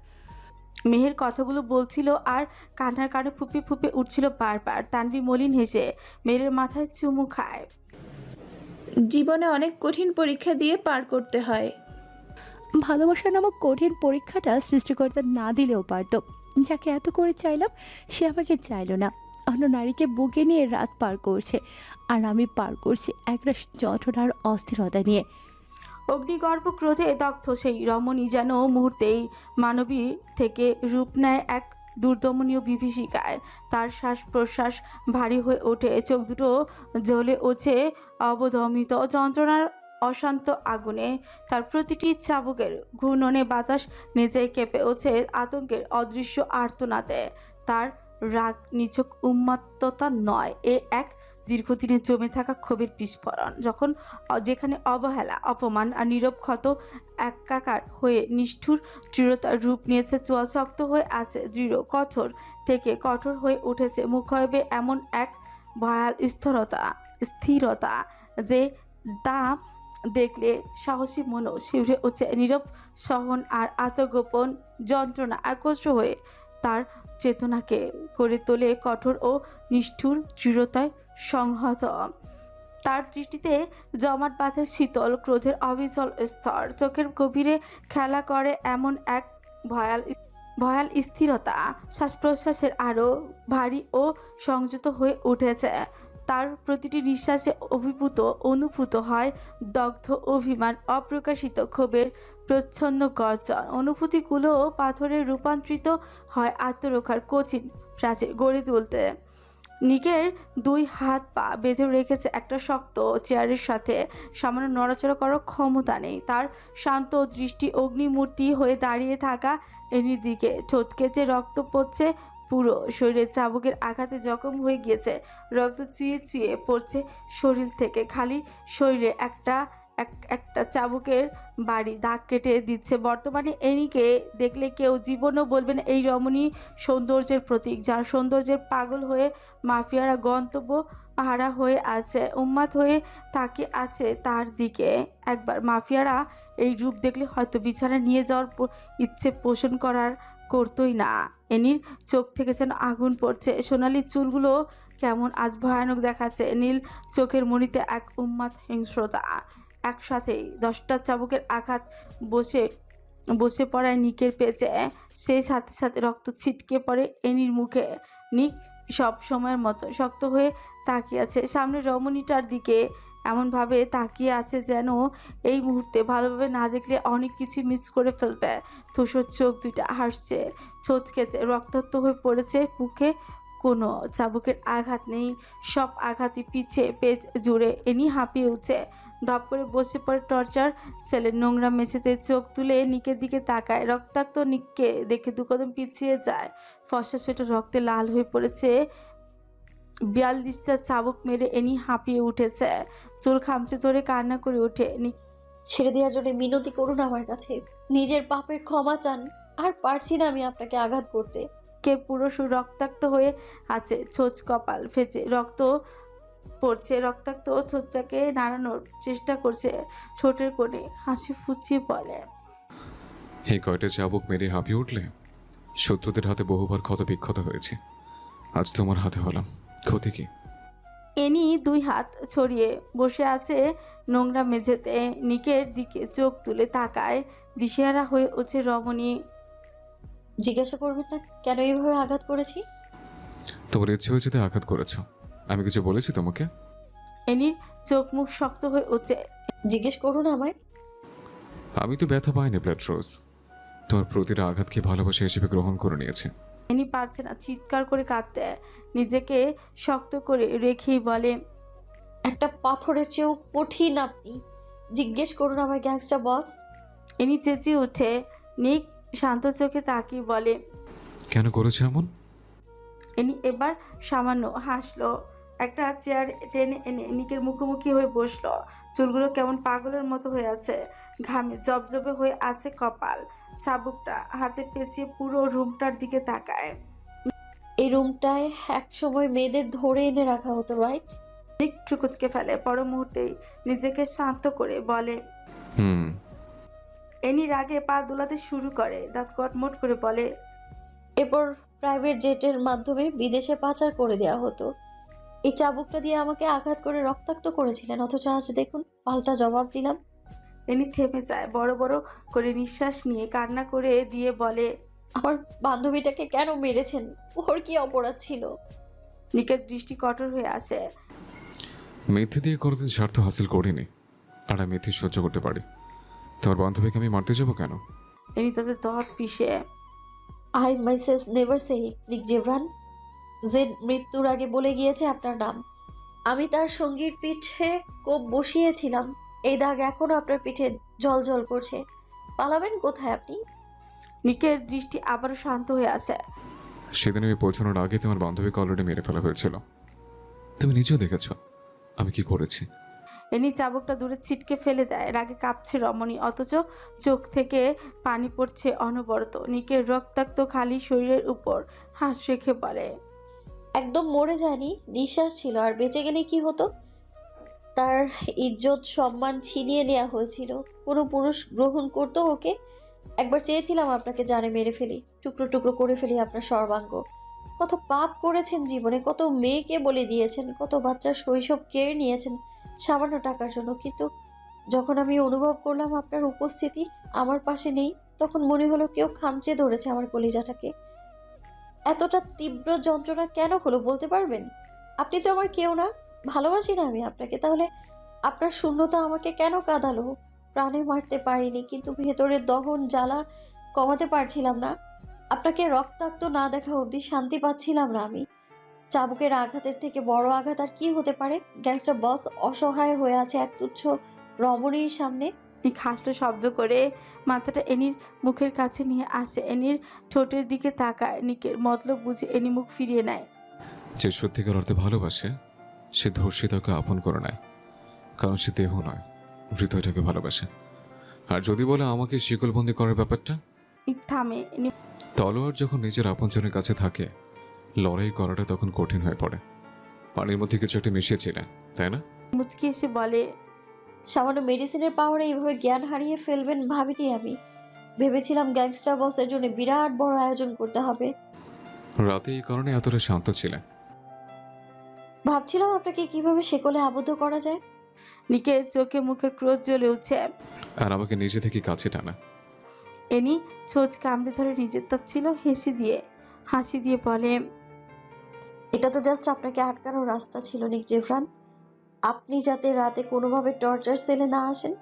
মেহের কথাগুলো বলছিল আর কান্নার কানে ফুপে ফুপে উঠছিল বারবার। তানভি মলিন হেসে মেহেরের মাথায় চুমু খায়। জীবনে অনেক কঠিন পরীক্ষা দিয়ে পার করতে হয়। ভালোবাসা নামক কঠিন পরীক্ষাটা সৃষ্টিকর্তা না দিলেও পারত। যাকে এত করে চাইলাম সে আমাকে চাইলো না, অন্য নারীকে বুকে নিয়ে রাত পার করছে, আর আমি পার করছি একটা যন্ত্রণার অস্থিরতা নিয়ে। অগ্নিগর্ভ ক্রোধে দগ্ধ সেই রমণী যেন মুহূর্তেই মানবী থেকে রূপ নেয় এক দুর্দমনীয় বিভীষিকায়। তার শ্বাস প্রশ্বাস ভারী হয়ে ওঠে, চোখ দুটো জ্বলে ওঠে অবদমিত যন্ত্রণার অশান্ত আগুনে। তার প্রতিটি চাবুকের ঘূর্ণনে বাতাস নিজেই কেঁপে ওঠে আতঙ্কের অদৃশ্য আর্তনাদে। তার রাগ নিছক উন্মাত্ততা নয়, এ এক দীর্ঘদিনে জমে থাকা ক্ষোভের বিস্ফোরণ। যেখানে অবহেলা, অপমান আর নীরব ক্ষত একাকার হয়ে নিষ্ঠুর দৃঢ়তার রূপ নিয়েছে, চোয়াল শক্ত হয়ে আছে দৃঢ়, কঠোর থেকে কঠোর হয়ে উঠেছে মুখায়বে এমন এক ভয়াল স্থিরতা যে তা দেখলে সাহসী মনও শিউরে উঠছে। নীরব সহন আর আত্মগোপন যন্ত্রণা একত্র হয়ে তার চেতনাকে করে তোলে কঠোর ও নিষ্ঠুর দৃঢ়তায় সংহত। তার দৃষ্টিতে জমাট বাঁধে শীতল ক্রোধের অবিচল স্তর, চোখের গভীরে খেলা করে এমন এক ভয়াল স্থিরতা। শ্বাস প্রশ্বাসের আরও ভারী ও সংযত হয়ে উঠেছে। তার প্রতিটি নিঃশ্বাসে অনুভূত হয় দগ্ধ অভিমান, অপ্রকাশিত ক্ষোভের প্রচ্ছন্ন গর্জন। অনুভূতিগুলো পাথরে রূপান্তরিত হয় আত্মরক্ষার কঠিন প্রাচীর গড়ে তুলতে। নিকের দুই হাত পা বেঁধে রেখেছে একটা শক্ত চেয়ারের সাথে, সামান্য নড়াচড়া করার ক্ষমতা নেই তার। শান্ত দৃষ্টি অগ্নিমূর্তি হয়ে দাঁড়িয়ে থাকা এনির দিকে, ঠোঁট কেচে রক্ত পড়ছে, পুরো শরীরে চাবুকের আঘাতে জখম হয়ে গিয়েছে, রক্ত চুইয়ে চুইয়ে পড়ছে শরীর থেকে। খালি শরীরে একটা চাবুকের বাড়ি দাগ কেটে দিচ্ছে। বর্তমানে এনিকে দেখলে কেউ জীবনও বলবেন এই রমণী সৌন্দর্যের প্রতীক, যার সৌন্দর্যের পাগল হয়ে মাফিয়ারা গন্তব্য হারা হয়ে আছে, উন্মাদ হয়ে তাকিয়ে আছে তার দিকে। একবার মাফিয়ারা এই রূপ দেখলে হয়তো বিছানা নিয়ে যাওয়ার ইচ্ছে পোষণ করতোই না। এনির চোখ থেকে যেন আগুন পড়ছে, সোনালি চুলগুলো কেমন আজ ভয়ানক দেখাচ্ছে। নীল চোখের মণিতে এক উন্মাদ হিংস্রতা। একসাথেই 10টা চাবুকের আঘাত বসে পড়ায় নিকের পেঁচে, সেই সাথে সাথে রক্ত ছিটকে পড়ে এনির মুখে। নিক সব সময়ের মতো শক্ত হয়ে তাকিয়ে আছে সামনের রমণীটার দিকে, এমনভাবে তাকিয়ে আছে যেন এই মুহূর্তে ভালোভাবে না দেখলে অনেক কিছু মিস করে ফেলবে। ধূসর চোখ দুইটা হাসছে, ছোচকেছে, রক্তাক্ত হয়ে পড়েছে মুখে। কোনো চাবুকের আঘাত নেই, সব আঘাতই পিছে পেজ জুড়ে। এনি হাঁপিয়ে উঠছে, ধপ করে বসে পড়ে টর্চার সেলের নোংরা মেঝেতে, চোখ তুলে নিকের দিকে তাকায়। রক্তাক্ত নিককে দেখে দু কদম পিছিয়ে যায়। ফর্সা সেটা রক্তে লাল হয়ে পড়েছে। 42টা চাবুক মেরে এনি হাঁপিয়ে উঠেছে, চুল খামচে ধরে কান্না করে ওঠে। ছেড়ে দেওয়ার জন্য মিনতি করুন আমার কাছে, নিজের পাপের ক্ষমা চান। আর পারছি না আমি আপনাকে আঘাত করতে। কে পুরো রক্তাক্ত হয়ে আছে, ছোচ কপাল ফেচে রক্ত পড়ছে। রক্তাক্ত ছোটটাকে নাড়ানোর চেষ্টা করছে ঠোঁটের কোণে, হাসি ফুচিয়ে বলে, এই কয়টা চাবুক মেরে হাঁপিয়ে উঠলে? শত্রুদের হাতে বহুবার ক্ষত বিক্ষত হয়েছে, আজ তোমার হাতে হলাম, ক্ষতি কি? এনি দুই হাত ছড়িয়ে বসে আছে নোংরা মেঝেতে, নিকের দিকে চোখ তুলে তাকায়। দিশেহারা হয়ে ওঠে রমণী। জিজ্ঞাসা করবেন না কেন এইভাবে আঘাত করেছি? তোমার ইচ্ছে হয়েছে তাই আঘাত করেছ, আমি কিছু বলেছি তোমাকে? এনির চোখ মুখ শক্ত হয়ে ওঠে। জিজ্ঞেস করুন আমায়। আমি তো ব্যথা পাইনি প্ল্যাট্রোস, তোমার প্রতিটা আঘাতকে ভালোবাসা হিসেবে গ্রহণ করে নিয়েছে। এনি পারছে না চিৎকার করে কাঁদতে, নিজেকে শক্ত করে রেখেই বলে, একটা পাথরের চেয়েও কঠিন আপনি। জিজ্ঞেস করুন আমায় গ্যাংস্টার বস। এনি চেঁচিয়ে উঠে। নিক শান্ত চোখে তাকিয়ে বলে, কেন করেছে এমন? এনি এবার সামান্য হাসলো। একটা চেয়ার টেনে এনে নিকের মুখোমুখি হয়ে বসলো। চুলগুলো কেমন পাগলের মতো হয়ে আছে, ঘামে জবজবে হয়ে আছে কপাল। চাবুকটা হাতে পেঁচিয়ে পুরো রুমটার দিকে তাকায়। এই রুমটায় এক সময় মেয়েদের ধরে এনে রাখা হতো, রাইট? নিক ঠুকুচকে ফেলে, পর মুহূর্তেই নিজেকে শান্ত করে বলে। হুম। এনি রাগে পা দোলাতে শুরু করে, দাঁত কটমট করে বলে, এরপর প্রাইভেট জেটের মাধ্যমে বিদেশে পাচার করে দেওয়া হতো। এই চাবুকটা দিয়ে আমাকে আঘাত করে রক্তাক্ত করেছিলেন, অথচ আজ দেখুন পাল্টা জবাব দিলাম। এনি থেমে যায়, বড় বড় করে নিঃশ্বাস নিয়ে কান্না করে দিয়ে বলে, আমার বান্ধবীটাকে কেন মেরেছেন? ওর কি অপরাধ ছিল? নিকের দৃষ্টি কঠোর হয়ে আসে। মিথ্যে দিয়ে কোনোদিন স্বার্থ হাসিল করিনি, আর আমি মিথ্যে সহ্য করতে পারি। তোমার বান্ধবীকে আমি মারতে যাবো কেন? এনি তাতে দহত পিষে। আই মাইসেলফ নেভার সে নিক জেভরান। জেড মৃত্যুর আগে বলে গিয়েছে আপনার নাম। আমি তার সঙ্গীর পিঠে কোপ বসিয়েছিলাম। এই দাগ এখনো আপনার পিঠে জ্বলজ্বল করছে। পালাবেন কোথায় আপনি? নিকের দৃষ্টি আবারও শান্ত হয়ে আসে। সেদিন আমি পৌঁছানোর আগে তোমার বান্ধবীকে অলরেডি মেরে ফেলা হয়েছিল, তুমি নিজেও দেখেছ আমি কি করেছি। এনি চাবুকটা দূরে ছিটকে ফেলে দেয়, রাগে কাঁপছে রমণী, অথচ চোখ থেকে পানি পড়ছে অনবরত। নিকের রক্তাক্ত খালি শরীরের উপর হাস রেখে বলে, একদম মরে যায়নি, নিঃশ্বাস ছিল। আর বেঁচে গেলে কি হতো? তার ইজ্জত সম্মান ছিনিয়ে নেওয়া হয়েছিল। কোনো পুরুষ গ্রহণ করতো ওকে? একবার চেয়েছিলাম আপনাকে জানে মেরে ফেলি, টুকরো টুকরো করে ফেলি আপনার সর্বাঙ্গ। কত পাপ করেছেন জীবনে, কত মেয়েকে বলে দিয়েছেন, কত বাচ্চার শৈশব কেড়ে নিয়েছেন সামান্য টাকার জন্য। কিন্তু যখন আমি অনুভব করলাম আপনার উপস্থিতি আমার পাশে নেই, তখন মনে হলো কেউ খামচে ধরেছে আমার কলিজাটাকে। এতটা তীব্র যন্ত্রণা কেন হলো বলতে পারবেন? আপনি তো আমার কেউ না, ভালোবাসি না আমি আপনাকে। তাহলে আপনার শূন্যতা আমাকে কেন কাঁদালো? প্রাণে মারতে পারিনি, কিন্তু ভেতরের দহন জ্বালা কমাতে পারছিলাম না। আপনাকে রক্তাক্ত না দেখা অবধি শান্তি পাচ্ছিলাম না আমি। চাবুকের আঘাতের থেকে বড় আঘাত আর কি হতে পারে? গ্যাংস্টার বস অসহায় হয়ে আছে এক তুচ্ছ রমণীর সামনে। নিক হাসলো শব্দ করে, মাথাটা এনির মুখের কাছে নিয়ে আসে। এনির ঠোঁটের দিকে তাকায়, নিকের মতলব বুঝে এনি মুখ ফিরিয়ে নেয়। যে সত্যিকার অর্থে ভালোবাসে সে ধর্ষিতাকে আপন করে নেয়, কারণ সে দেহ নয়, হৃদয়টাকে ভালোবাসে। আর যদি বলে আমাকে শিকলবন্দি করার ব্যাপারটা, নিক থামে। এনি তলোয়ার যখন নিজের আপনজনের কাছে থাকে লড়াই করাটা তখন কঠিন হয়ে পড়ে। পানির মধ্যে কিছু একটা মিশিয়েছিলেন, তাই না? মুচকি এসে বলে, সামান্য মেডিসিনের পাওয়ারে এইভাবে জ্ঞান হারিয়ে ফেলবেন ভাবিনি আমি। ভেবেছিলাম গ্যাংস্টার বসের জন্য বিরাট বড় আয়োজন করতে হবে। রাতে এই কারণে এতটা শান্ত ছিলেন। ভাবছিলাম আপনাকে কিভাবে শেকলে আবদ্ধ করা যায়। নিকের চোখে মুখে ক্রোধ জ্বলে উঠছে। আর আমাকে নিজে থেকে কাছে টানা। এনি ছোঁচ কামড়ে ধরে নিজের তাচ্ছিল হাসি দিয়ে বলে, এটা তো জাস্ট আপনাকে আটকানোর রাস্তা ছিল নিক জেফরান। আপনি যাতে রাতে কোনোভাবে টর্চার সেলে না আসেন।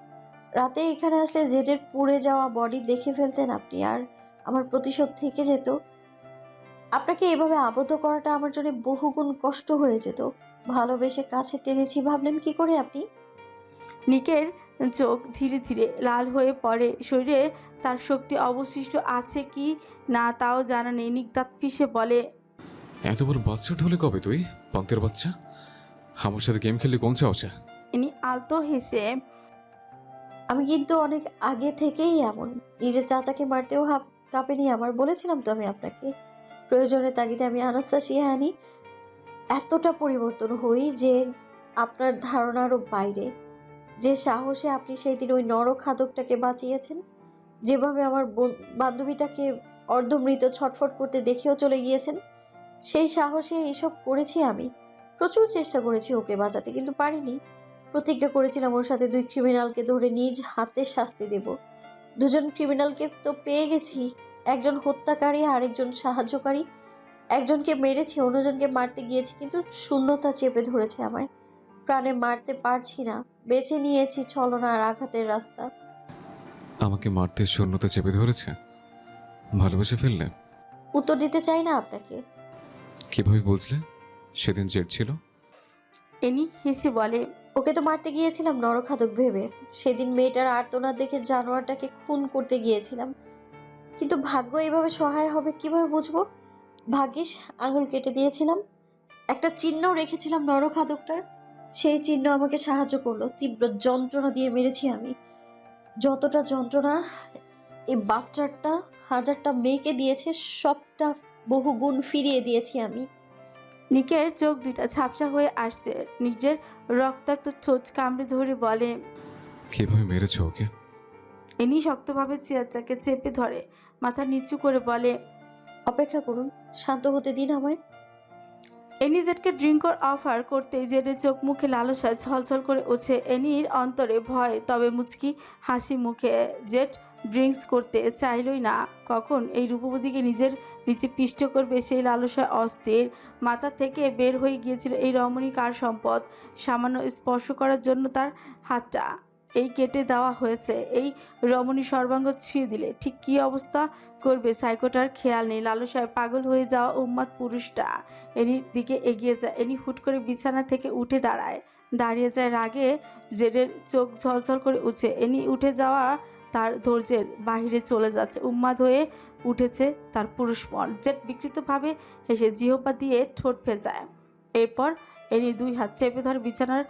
রাতে এখানে আসলে জেডের পুড়ে যাওয়া বডি দেখে ফেলতেন আপনি, আর আমার প্রতিশোধ থেকে যেত। আপনাকে এভাবে আবদ্ধ করাটা আমার জন্য বহুগুণ কষ্ট হয়ে যেত। ভালোবেসে কাছে টেনেছি ভাবলেন কি করে আপনি? নিকের চোখ ধীরে ধীরে লাল হয়ে পড়ে। শরীরে তার শক্তি অবশিষ্ট আছে কি না তাও জানা নেই। নিক দাঁত পিষে বলে, এত বড় বাচ্চা ঢলে কবে তুই, পান্তের বাচ্চা? আমার সাথে গেম খেললে কোন চাওছে? ইনি আলতো হেসে, আমি কিন্তু অনেক আগে থেকেই এমন। নিজের চাচাকে মারতেও কাঁপেনি আমার, বলেছিলাম তো আমি আপনাকে। প্রয়োজনের তাগিদে আমি আনাস্তাসিয়া আনি এতটা পরিবর্তন হই যে আপনার ধারণারও বাইরে। যে সাহসে আপনি সেই দিন ওই নরখাদকটাকে বাঁচিয়েছেন, যেভাবে আমার বান্ধবীটাকে অর্ধমৃত ছটফট করতে দেখেও চলে গিয়েছেন, সেই সাহসে এইসব করেছি আমি। প্রচুর চেষ্টা করেছি ওকে বাঁচাতে, কিন্তু পারিনি। প্রতিজ্ঞা করেছিলাম ওর সাথে 2 ক্রিমিনালকে ধরে নিজ হাতে শাস্তি দেব। 2জন ক্রিমিনালকে তো পেয়ে গেছি, একজন হত্যাকারী আর একজন সাহায্যকারী। একজনকে মেরেছি, অন্যজনকে মারতে গিয়েছি, কিন্তু শূন্যতা চেপে ধরেছে আমায়। প্রাণে মারতে পারছি না, বেছে নিয়েছি ছলনা আর আঘাতের রাস্তা। আমাকে মারতে শূন্যতা চেপে ধরেছে? ভালোবেসে ফেললে? উত্তর দিতে চাই না আপনাকে। কিভাবে বুঝলে সেদিন জেট ছিল? এনি হেসে বলে, ওকে তো মারতে গিয়েছিলাম নরখাদক ভেবে। সেদিন মেয়েটার আর্তনাদ দেখে জানোয়ারটাকে খুন করতে গিয়েছিলাম, কিন্তু ভাগ্য এইভাবে সহায় হবে কিভাবে বুঝবো? ভাগ্যিস আঙুল কেটে দিয়েছিলাম, একটা চিহ্ন রেখেছিলাম নরখাদকটার। সেই চিহ্ন আমাকে সাহায্য করলো। তীব্র যন্ত্রণা দিয়ে মেরেছি আমি, যতটা যন্ত্রণা এই বাস্টারটা 1000টা মেয়েকে দিয়েছে, সবটা বহু গুণ ফিরিয়ে দিয়েছি আমি। নিকের চোখ দুইটা ঝাপসা হয়ে আসছে। নিজের রক্তাক্ত ঠোঁট কামড়ে ধরে বলে, কিভাবে মেরেছো ওকে? এনি শক্তভাবে চেয়ারটাকে চেপে ধরে মাথা নিচু করে বলে, অপেক্ষা করুন, শান্ত হতে দিন আমায়। এনি জেডকে ড্রিঙ্কর অফার করতে জেডের চোখ মুখে লালসায় ছলছল করে ওঠে। এনির অন্তরে ভয়, তবে মুচকি হাসি মুখে। জেড ড্রিঙ্কস করতে চাইলই না। কখন এই রূপবতীকে নিজের নিচে পিষ্ট করবে সেই লালসায় অস্থির। মাথা থেকে বের হয়ে গিয়েছিল এই রমণী কার সম্পদ। সামান্য স্পর্শ করার জন্য তার হাতটা এই কেটে দেওয়া হয়েছে। এই রমণী সর্বাঙ্গ ছুঁয়ে দিলে ঠিক কী অবস্থা করবে সাইকোটার খেয়াল নেই। লালসায় পাগল হয়ে যাওয়া উন্মাদ পুরুষটা এনির দিকে এগিয়ে যায়। এনি হুট করে বিছানা থেকে উঠে দাঁড়িয়ে যায়। রাগে জেডের চোখ ঝলঝল করে উঠছে। এনি উঠে যাওয়া তার ধৈর্যের বাহিরে চলে যাচ্ছে। উন্মাদ হয়ে উঠেছে তার পুরুষ মন। জেড বিকৃতভাবে হেসে জিহ্বা দিয়ে ঠোঁট ভেজায়। এরপর এনি 2 হাত চেপে ধরে বিছানার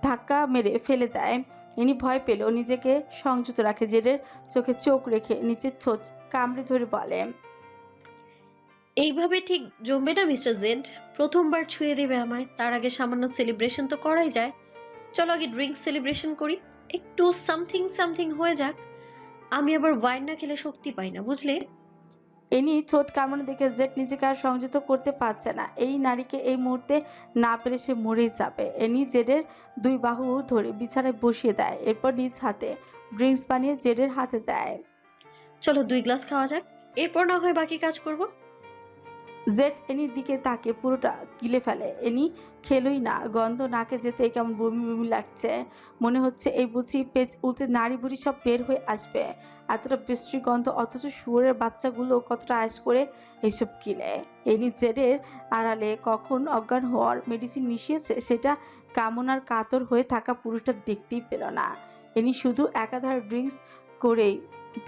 ধাক্কা মেরে ফেলে দেয়। এনি ভয় পেল, নিজেকে সংযত রাখে। জেডের চোখে চোখ রেখে নিচের ঠোঁট কামড়ে ধরে বলে, এইভাবে ঠিক জমবে না মিস্টার জেড। প্রথমবার ছুঁয়ে দেবে আমায়, তার আগে সামান্য সেলিব্রেশন তো করাই যায়। চলো আগে ড্রিঙ্কস সেলিব্রেশন করি, একটু সামথিং সামথিং হয়ে যাক। আমি আবার ওয়াইন না খেলে শক্তি পাই না, বুঝলে? এনি ঠোঁট কামড়ে দেখে জেড নিজেকে আর সংযত করতে পারছে না। এই নারীকে এই মুহূর্তে না পেলে সে মরেই যাবে। এনি জেডের 2 বাহু ধরে বিছানায় বসিয়ে দেয়। এরপর নিজ হাতে ড্রিঙ্কস বানিয়ে জেডের হাতে দেয়। চলো 2 গ্লাস খাওয়া যাক, এরপর না হয় বাকি কাজ করব। জেড এনির দিকে তাকে পুরোটা গিলে ফেলে। এনি খেলই না, গন্ধ নাকে যেতে কেমন বমি বমি লাগছে। মনে হচ্ছে এই বুঝি পেচ উল্টে নাড়ি বুড়ি সব বের হয়ে আসবে। এতটা বিশ্রী গন্ধ, অথচ শুয়োরের বাচ্চাগুলো কতটা আয়েস করে এইসব গিলে। এনি জেডের আড়ালে কখন অজ্ঞান হওয়ার মেডিসিন মিশিয়েছে সেটা কামনার কাতর হয়ে থাকা পুরুষটা দেখতেই পেল না। এনি শুধু একাধার ড্রিঙ্কস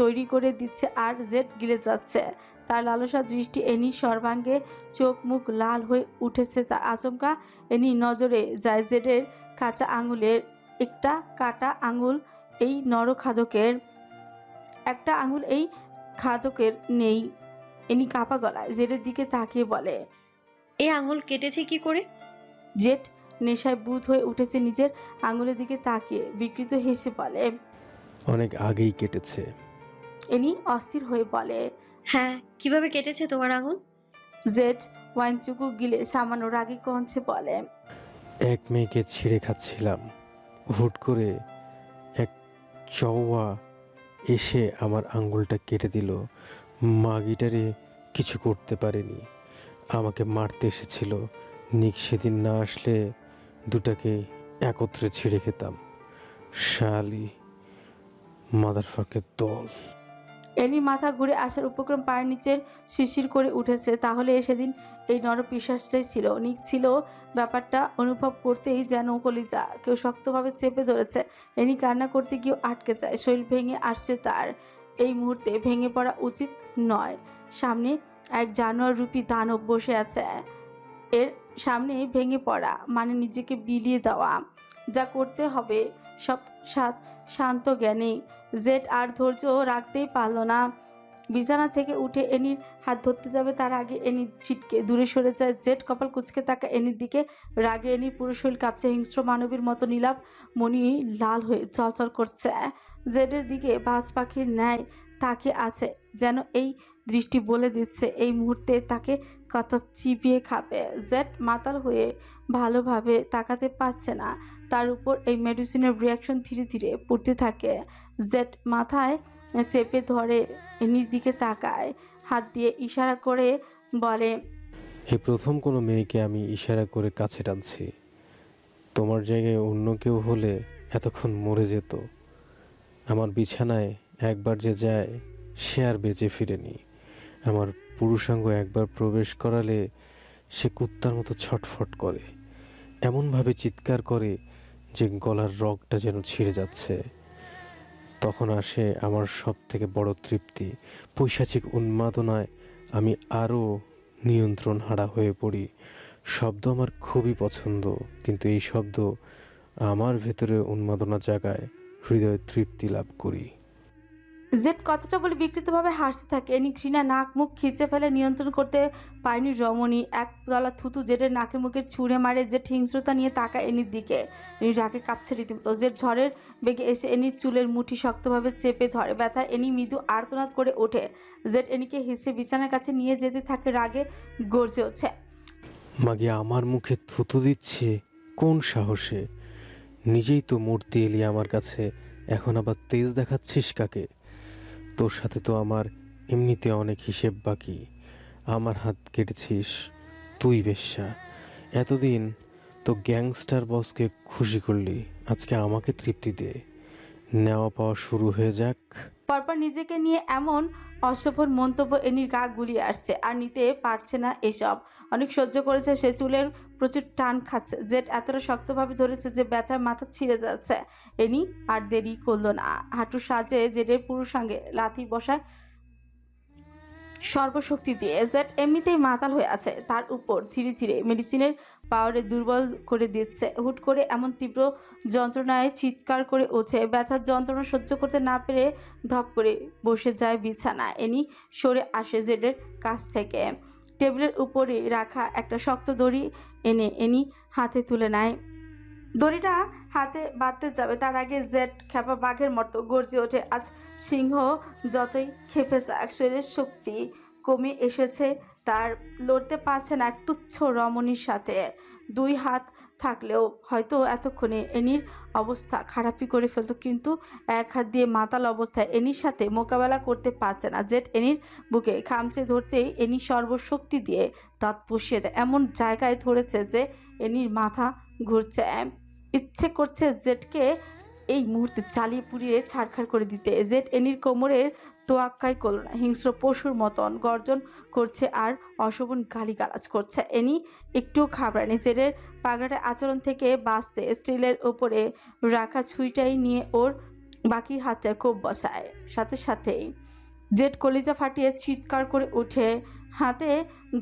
তৈরি করে দিচ্ছে আর জেড গিলে যাচ্ছে। তার লালসা দৃষ্টি এনি সর্বাঙ্গে, চোখ মুখ লাল হয়ে উঠেছে তার। আচমকা এনি নজরে যায় জেডের কাঁচা আঙুলের একটা কাটা আঙুল এই নরখাদকের, একটা আঙুল এই খাদকের নেই। এনি কাপা গলায় জেডের দিকে তাকিয়ে বলে, এই আঙুল কেটেছে কি করে? জেড নেশায় বুঁদ হয়ে উঠেছে নিজের আঙুলের দিকে তাকিয়ে বিকৃত হেসে বলে। অনেক আগেই কেটেছে। এনি অস্থির হয়ে বলে, হ্যাঁ, কিভাবে কেটেছে তোমার আঙুল? জেড ওয়াইনচুকু গিলে সামান্য রাগী কণ্ঠে বলে, এক মেয়েকে ছিঁড়ে খাচ্ছিলাম, হুট করে এক চৌয়া এসে আমার আঙ্গুলটা কেটে দিল। মাগিটারে কিছু করতে পারেনি, আমাকে মারতে এসেছিল। নিক সেদিন না আসলে দুটাকে একত্রে ছিঁড়ে খেতাম। শালি মাদারফাকের দল। এনি মাথা ঘুরে আসার উপক্রম পায়ের নিচের শিশির করে উঠেছে। তাহলে সেদিন এই নরপিশাচটাই ছিল, নিক ছিল। ব্যাপারটা অনুভব করতেই যেন কলিজা কেউ শক্তভাবে চেপে ধরেছে। এনি কান্না করতে গিয়েও আটকে যায়। শরীর ভেঙে আসছে তার। এই মুহূর্তে ভেঙে পড়া উচিত নয়। সামনে এক জানোয়ার রূপী দানব বসে আছে। এর সামনে ভেঙে পড়া মানে নিজেকে বিলিয়ে দেওয়া। যা করতে হবে সব শান্ত জ্ঞানেই। জেড আর ধৈর্য রাখতেই পারল না। বিছানা থেকে উঠে এনির হাত ধরতে যাবে তার আগে এনি ছিটকে দূরে সরে যায়। জেড কপাল কুঁচকে তাকা এনির দিকে। রাগে এনির পুরো শরীর কাঁপছে। হিংস্র মানবীর মতো নীলাভ মণি লাল হয়ে চলচল করছে। জেডের দিকে বাজ পাখির ন্যায় তাকিয়ে আছে, যেন এই দৃষ্টি বলে দিচ্ছে এই মুহূর্তে তাকে কথা চিবিয়ে খাবে। জেড মাতাল হয়ে ভালোভাবে তাকাতে পারছে না, তার উপর এই মেডিসিনের রিয়াকশন ধীরে ধীরে পড়তে থাকে। জেড মাথায় চেপে ধরে এনির দিকে তাকায়, হাত দিয়ে ইশারা করে বলে, এই প্রথম কোনো মেয়েকে আমি ইশারা করে কাছে টানছি। তোমার জায়গায় অন্য কেউ হলে এতক্ষণ মরে যেত। আমার বিছানায় একবার যে যায় সে আর বেঁচে ফিরেনি। আমার পুরুষাঙ্গ একবার প্রবেশ করালে সে কুত্তার মতো ছটফট করে, এমনভাবে চিৎকার করে যে গলার রগটা যেন ছিঁড়ে যাচ্ছে। তখন আসে আমার সব থেকে বড় তৃপ্তি। পৈশাচিক উন্মাদনায় আমি আরও নিয়ন্ত্রণ হারা হয়ে পড়ি। শব্দ আমার খুবই পছন্দ, কিন্তু এই শব্দ আমার ভেতরে উন্মাদনা জাগায়, হৃদয়ে তৃপ্তি লাভ করি। জেড কথাটা বলে বিকৃতভাবে হাসতে থাকে। এনি ঘৃণা নাক মুখ খিচে ফেলে, নিয়ন্ত্রণ করতে পারেনি রমণী। এক গলা থুতু জেডের নাকে মুখে ছুঁড়ে মারে। জেড হিংস্রতা নিয়ে তাকায় এনির দিকে। এনি ডাকে কাঁপছে রীতিমতো। জেড ঝড়ের বেগে এসে এনির চুলের মুঠি শক্তভাবে চেপে ধরে। ব্যথায় এনি মৃদু আর্তনাদ করে ওঠে। জেড এনিকে হেসে বিছানার কাছে নিয়ে যেতে থাকে, রাগে গর্জে ওঠে। মাগি আমার মুখে থুতু দিচ্ছে কোন সাহসে? নিজেই তো মূর্তি এলি আমার কাছে, এখন আবার তেজ দেখাচ্ছিস কাকে? তোর সাথে তো আমার এমনিতে অনেক হিসেব বাকি। আমার হাত কেটেছিস তুই বেশ্যা। এতদিন তো গ্যাংস্টার বসকে খুশি করলি, আজকে আমাকে তৃপ্তি দে। নেওয়া পাওয়া শুরু হয়ে যাক। পরপর নিজেকে নিয়ে এমন অশোভন মন্তব্য এনির গা গুলিয়ে আসছে, আর নিতে পারছে না এসব। অনেক সহ্য করেছে সে, চুলের প্রচুর টান খাচ্ছে। জেড এতটা শক্তভাবে ধরেছে যে ব্যথায় মাথা ছিঁড়ে যাচ্ছে। এনি আর দেরি করলো না, হাঁটুর সাজে জেডের পুরুষাঙ্গে লাথি বসায় সর্বশক্তি দিয়ে। জেড এমনিতেই মাতাল হয়ে আছে, তার উপর ধীরে ধীরে মেডিসিনের পাওয়ারে দুর্বল করে দিচ্ছে। হুট করে এমন তীব্র যন্ত্রণায় চিৎকার করে ওঠে। ব্যথার যন্ত্রণা সহ্য করতে না পেরে ধপ করে বসে যায় বিছানায়। এনি সরে আসে জেডের কাছ থেকে। টেবিলের উপরে রাখা একটা শক্ত দড়ি এনে এনি হাতে তুলে নেয়। দড়িটা হাতে বাঁধতে যাবে তার আগে জেড খেপা বাঘের মতো গর্জে ওঠে। আজ সিংহ যতই খেপে যাক, শরীরের শক্তি কমে এসেছে তার, লড়তে পারছে না এক তুচ্ছ রমণীর সাথে। দুই হাত থাকলেও হয়তো এতক্ষণে এনির অবস্থা খারাপই করে ফেলতো, কিন্তু এক হাত দিয়ে মাতাল অবস্থায় এনির সাথে মোকাবেলা করতে পারছে না। জেড এনির বুকে খামচে ধরতেই এনি সর্বশক্তি দিয়ে দাঁত বসিয়ে দেয়। এমন জায়গায় ধরেছে যে এনির মাথা ঘুরছে। ইচ্ছে করছে জেডকে এই মুহূর্তে চালিয়ে পুড়িয়ে ছাড়খাড় করে দিতে। জেড এনির কোমরের তোয়াক্কাই করল না, হিংস্র পশুর মতন গর্জন করছে আর অশোভন গালিগালাজ করছে। এনি একটুও ঘাবড়ায়নি। জেডের পাগড়াটে আচরণ থেকে বাঁচতে স্টিলের ওপরে রাখা ছুরিটাই নিয়ে ওর বাকি হাতটায় কোপ বসায়। সাথে সাথেই জেড কলিজা ফাটিয়ে চিৎকার করে ওঠে। হাতে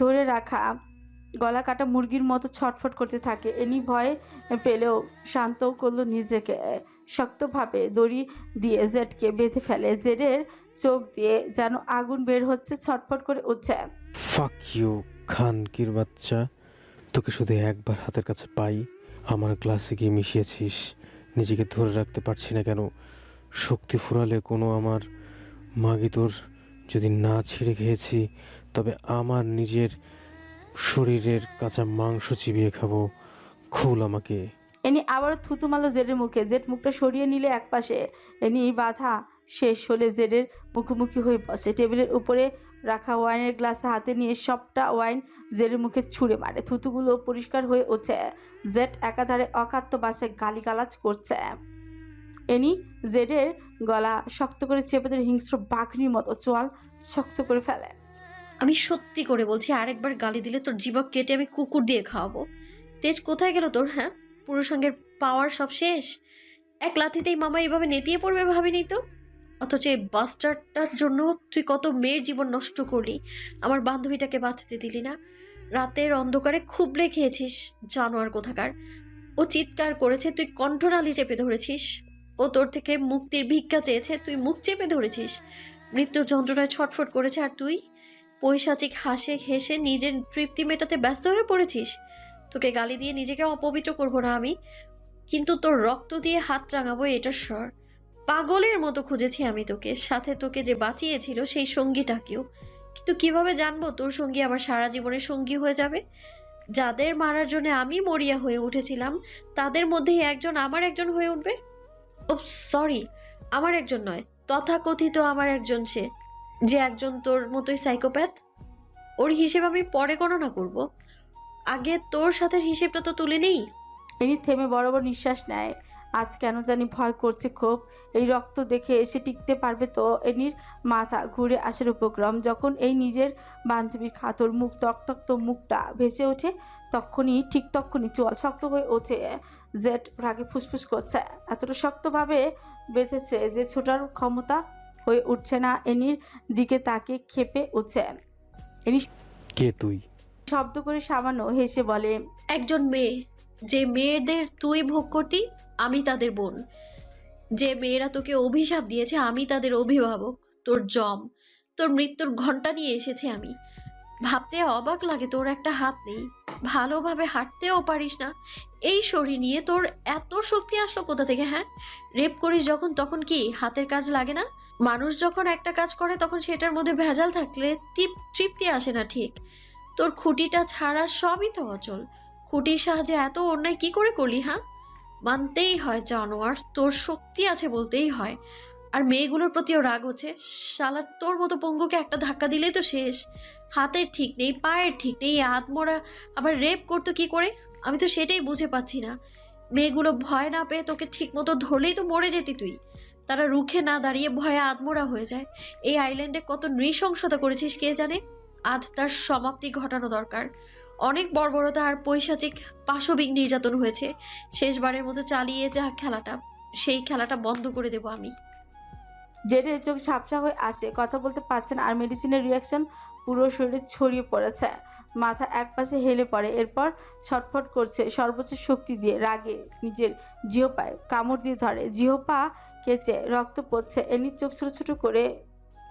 ধরে রাখা গলা কাটা মুরগির মতো ছটফট করতে থাকে। এনি ভয় পেলেও শান্ত করলো নিজেকে। শক্তভাবে দড়ি দিয়ে জেডকে বেঁধে ফেলে। জেডের চোখ দিয়ে যেন আগুন বের হচ্ছে, ছটফট করে উঠছে। ফাক ইউ খানকির বাচ্চা, তোকে শুধু একবার হাতের কাছে পাই আমার গ্লাসে গিয়ে মিশিয়েছিস। নিজেকে ধরে রাখতে পারছি না কেন? শক্তি ফুরালে কোনো আমার মাগি তোর যদি না ছিঁড়ে খেয়েছি, তবে আমার নিজের শরীরের কাঁচা মাংস চিবিয়ে খাবো। খুল আমাকে। এনি আবারও থুতু মারল জেডের মুখে। জেড মুখটা সরিয়ে নিলে একপাশে। এনি বাধা শেষ হলে জেডের মুখোমুখি হয়ে বসে। টেবিলের উপরে রাখা ওয়াইনের গ্লাস হাতে নিয়ে সবটা ওয়াইন জেডের মুখে ছুঁড়ে মারে। থুতুগুলো পরিষ্কার হয়ে ওঠে। জেড একাধারে অকাত্য বাসে গালিগালাজ করছে। এনি জেডের গলা শক্ত করে চেপে ধরে হিংস্র বাঘনির মতো চোয়াল শক্ত করে ফেলে। আমি সত্যি করে বলছি, আরেকবার গালি দিলে তোর জিভা কেটে আমি কুকুর দিয়ে খাওয়াবো। তেজ কোথায় গেল তোর? হ্যাঁ, পুরুষাঙ্গের পাওয়ার সব শেষ? এক লাথিতেই মামা এভাবে নেতিয়ে পড়বে ভাবিনি তো। অথচ এই বাস্টারটার জন্য তুই কত মেয়ের জীবন নষ্ট করলি, আমার বান্ধবীটাকে বাঁচতে দিলি না। রাতের অন্ধকারে খুবলে খেয়েছিস জানোয়ার কোথাকার। ও চিৎকার করেছে, তুই কণ্ঠনালী চেপে ধরেছিস। ও তোর থেকে মুক্তির ভিক্ষা চেয়েছে, তুই মুখ চেপে ধরেছিস। মৃত্যুর যন্ত্রণায় ছটফট করেছে, আর তুই পৈশাচিক হাসে হেসে নিজের তৃপ্তি মেটাতে ব্যস্ত হয়ে পড়েছিস। তোকে গালি দিয়ে নিজেকে অপবিত্র করবো না আমি, কিন্তু তোর রক্ত দিয়ে হাত রাঙাবো এটা স্বর। পাগলের মতো খুঁজেছি আমি তোকে, সাথে তোকে যে বাঁচিয়েছিল সেই সঙ্গীটাকেও। কিন্তু কিভাবে জানবো তোর সঙ্গী আমার সারা জীবনের সঙ্গী হয়ে যাবে? যাদের মারার জন্য আমি মরিয়া হয়ে উঠেছিলাম তাদের মধ্যেই একজন আমার একজন হয়ে উঠবে। ও সরি, আমার একজন নয়, তথাকথিত আমার একজন, সে যে একজন তোর মতোই সাইকোপ্যাথ। ওর হিসেব আমি পরে গণনা করব, আগে তোর সাথে হিসেবটা তো তুলে নেই। এনি থেমে বড় বড় নিঃশ্বাস নেয়। আজ কেন জানি ভয় করছে খুব। এই রক্ত দেখে এসে টিকতে পারবে তো? এনির মাথা ঘুরে আসার উপক্রম। যখন এই নিজের বান্ধবীর খাতর মুখ তক্তক্ত মুখটা ভেসে ওঠে ঠিক তখনই চোয়াল শক্ত হয়ে ওঠে। জেড রাগে ফুসফুস করছে, এতটা শক্তভাবে বেঁধেছে যে ছোটার ক্ষমতা হয়ে উঠছে না। এনির দিকে তাকে ক্ষেপে উঠছে। এনি কে তুই? শব্দ করে সামান্য হেসে বলে, একজন মেয়ে, যে মেয়েদের তুই ভোগ করতি আমি তাদের বোন। যে মেয়েরা তোকে অভিশাপ দিয়েছে আমি তাদের অভিভাবক। তোর জম, তোর মৃত্যুর ঘন্টা নিয়ে এসেছে আমি। ভাবতে অবাক লাগে তোর একটা হাত নেই, ভালোভাবে হাঁটতেও পারিস না। এই শরীর নিয়ে তোর এত শক্তি আসলো কোথা থেকে? হ্যাঁ, রেপ করিস যখন তখন কি হাতের কাজ লাগে না? মানুষ যখন একটা কাজ করে তখন সেটার মধ্যে ভেজাল থাকলে তৃপ্তি আসে না ঠিক। তোর খুঁটিটা ছাড়া সবই তো অচল। খুঁটির সাহায্যে এত অন্যায় কি করে করলি? হ্যাঁ, মানতেই হয় জানোয়ার, তোর শক্তি আছে বলতেই হয়। আর মেয়েগুলোর প্রতিও রাগ হচ্ছে। শালার তোর মতো পঙ্গুকে একটা ধাক্কা দিলেই তো শেষ। হাতের ঠিক নেই, পায়ের ঠিক নেই, আধমোড়া আবার রেপ করতো কি করে? আমি তো সেটাই বুঝে পাচ্ছি না। মেয়েগুলো ভয় না পেয়ে তোকে ঠিক মতো ধরলেই তো মরে যেতি তুই। তারা রুখে না দাঁড়িয়ে ভয়ে আধমোড়া হয়ে যায়। এই আইল্যান্ডে কত নৃশংসতা করেছিস কে জানে। আজ তার সমাপ্তি ঘটানো দরকার। অনেক বর্বরতা আর পৈশাচিক পাশবিক নির্যাতন হয়েছে। শেষবারের মতো চালিয়ে যা খেলাটা, সেই খেলাটা বন্ধ করে দেব আমি। জেডের চোখ ঝাপসা হয়ে আসে, কথা বলতে পারছেন আর মেডিসিনের রিয়াকশন পুরো শরীরে ছড়িয়ে পড়েছে। মাথা একপাশে হেলে পড়ে, এরপর ছটফট করছে সর্বোচ্চ শক্তি দিয়ে। রাগে নিজের জিহ্বায় কামড় দিয়ে ধরে, জিহ্বা কেচে রক্ত পড়ছে। এনির চোখ ছোট ছোট করে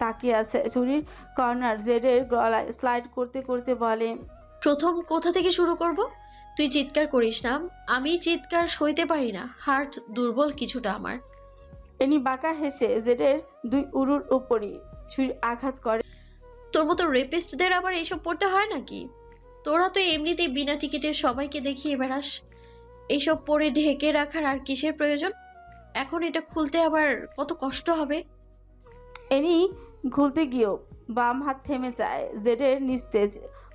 তাকিয়ে আছে। ছুরির কর্নার জেডের গলায় স্লাইড করতে করতে বলে, প্রথম কোথা থেকে শুরু করব? তুই চিৎকার করিস না, আমি চিৎকার সইতে পারি না। হার্ট দুর্বল কিছুটা আমার। এনি বাঁকা হেসে জেডের দুই উরুর উপরই ছুরির আঘাত করে। তোর মতো রেপিস্টদের আবার এইসব পড়তে হয় নাকি? তোরা তো এমনিতেই বিনা টিকিটে সবাইকে দেখিয়ে বেড়াস। এইসব পরে ঢেকে রাখার আর কিসের প্রয়োজন? এখন এটা খুলতে আবার কত কষ্ট হবে। এনি খুলতে গিয়েও বাম হাত থেমে যায়। জেডের নিস্তেজ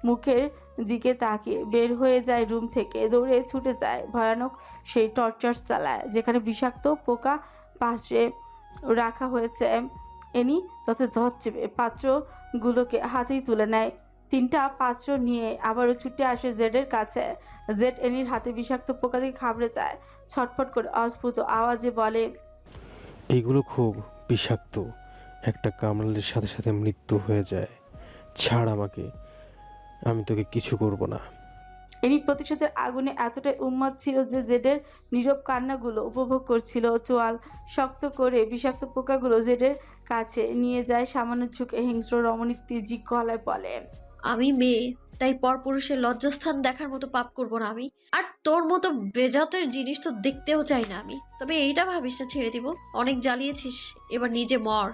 মুখের দিকে তাকিয়ে বের হয়ে যায় রুম থেকে। দৌড়ে ছুটে যায় ভয়ানক সেই টর্চার চালায় যেখানে বিষাক্ত পোকা পাশে রাখা হয়েছে। এনি তত ধরছে পাত্রগুলোকে হাতেই তুলে নেয়। 3টা পাত্র নিয়ে আবারও ছুটে আসে জেডের কাছে। জেড এনির হাতে বিষাক্ত পোকা দিয়ে ঘাবড়ে যায়। ছটফট করে অস্ফুট আওয়াজে বলে, এইগুলো খুব বিষাক্ত, একটা কামড়ালের সাথে সাথে মৃত্যু হয়ে যায়। ছাড় আমাকে, আমি তোকে কিছু করব না। এনি প্রতিশোধের আগুনে এতটাই উন্মাদ ছিল যে জেডের নীরব কান্নাগুলো উপভোগ করছিল। চোয়াল শক্ত করে বিষাক্ত পোকাগুলো জেডের কাছে নিয়ে যায়। সামান্য ঝুঁকে হিংস্র রমণী তেজি গলায় বলে, আমি মেয়ে, তাই পরপুরুষের লজ্জাস্থান দেখার মতো পাপ করব না আমি। আর তোর মতো বেজাতের জিনিস তো দেখতেও চাই না আমি। তবে এইটা ভাবিস না ছেড়ে দিব। অনেক জ্বালিয়েছিস, এবার নিজে মর।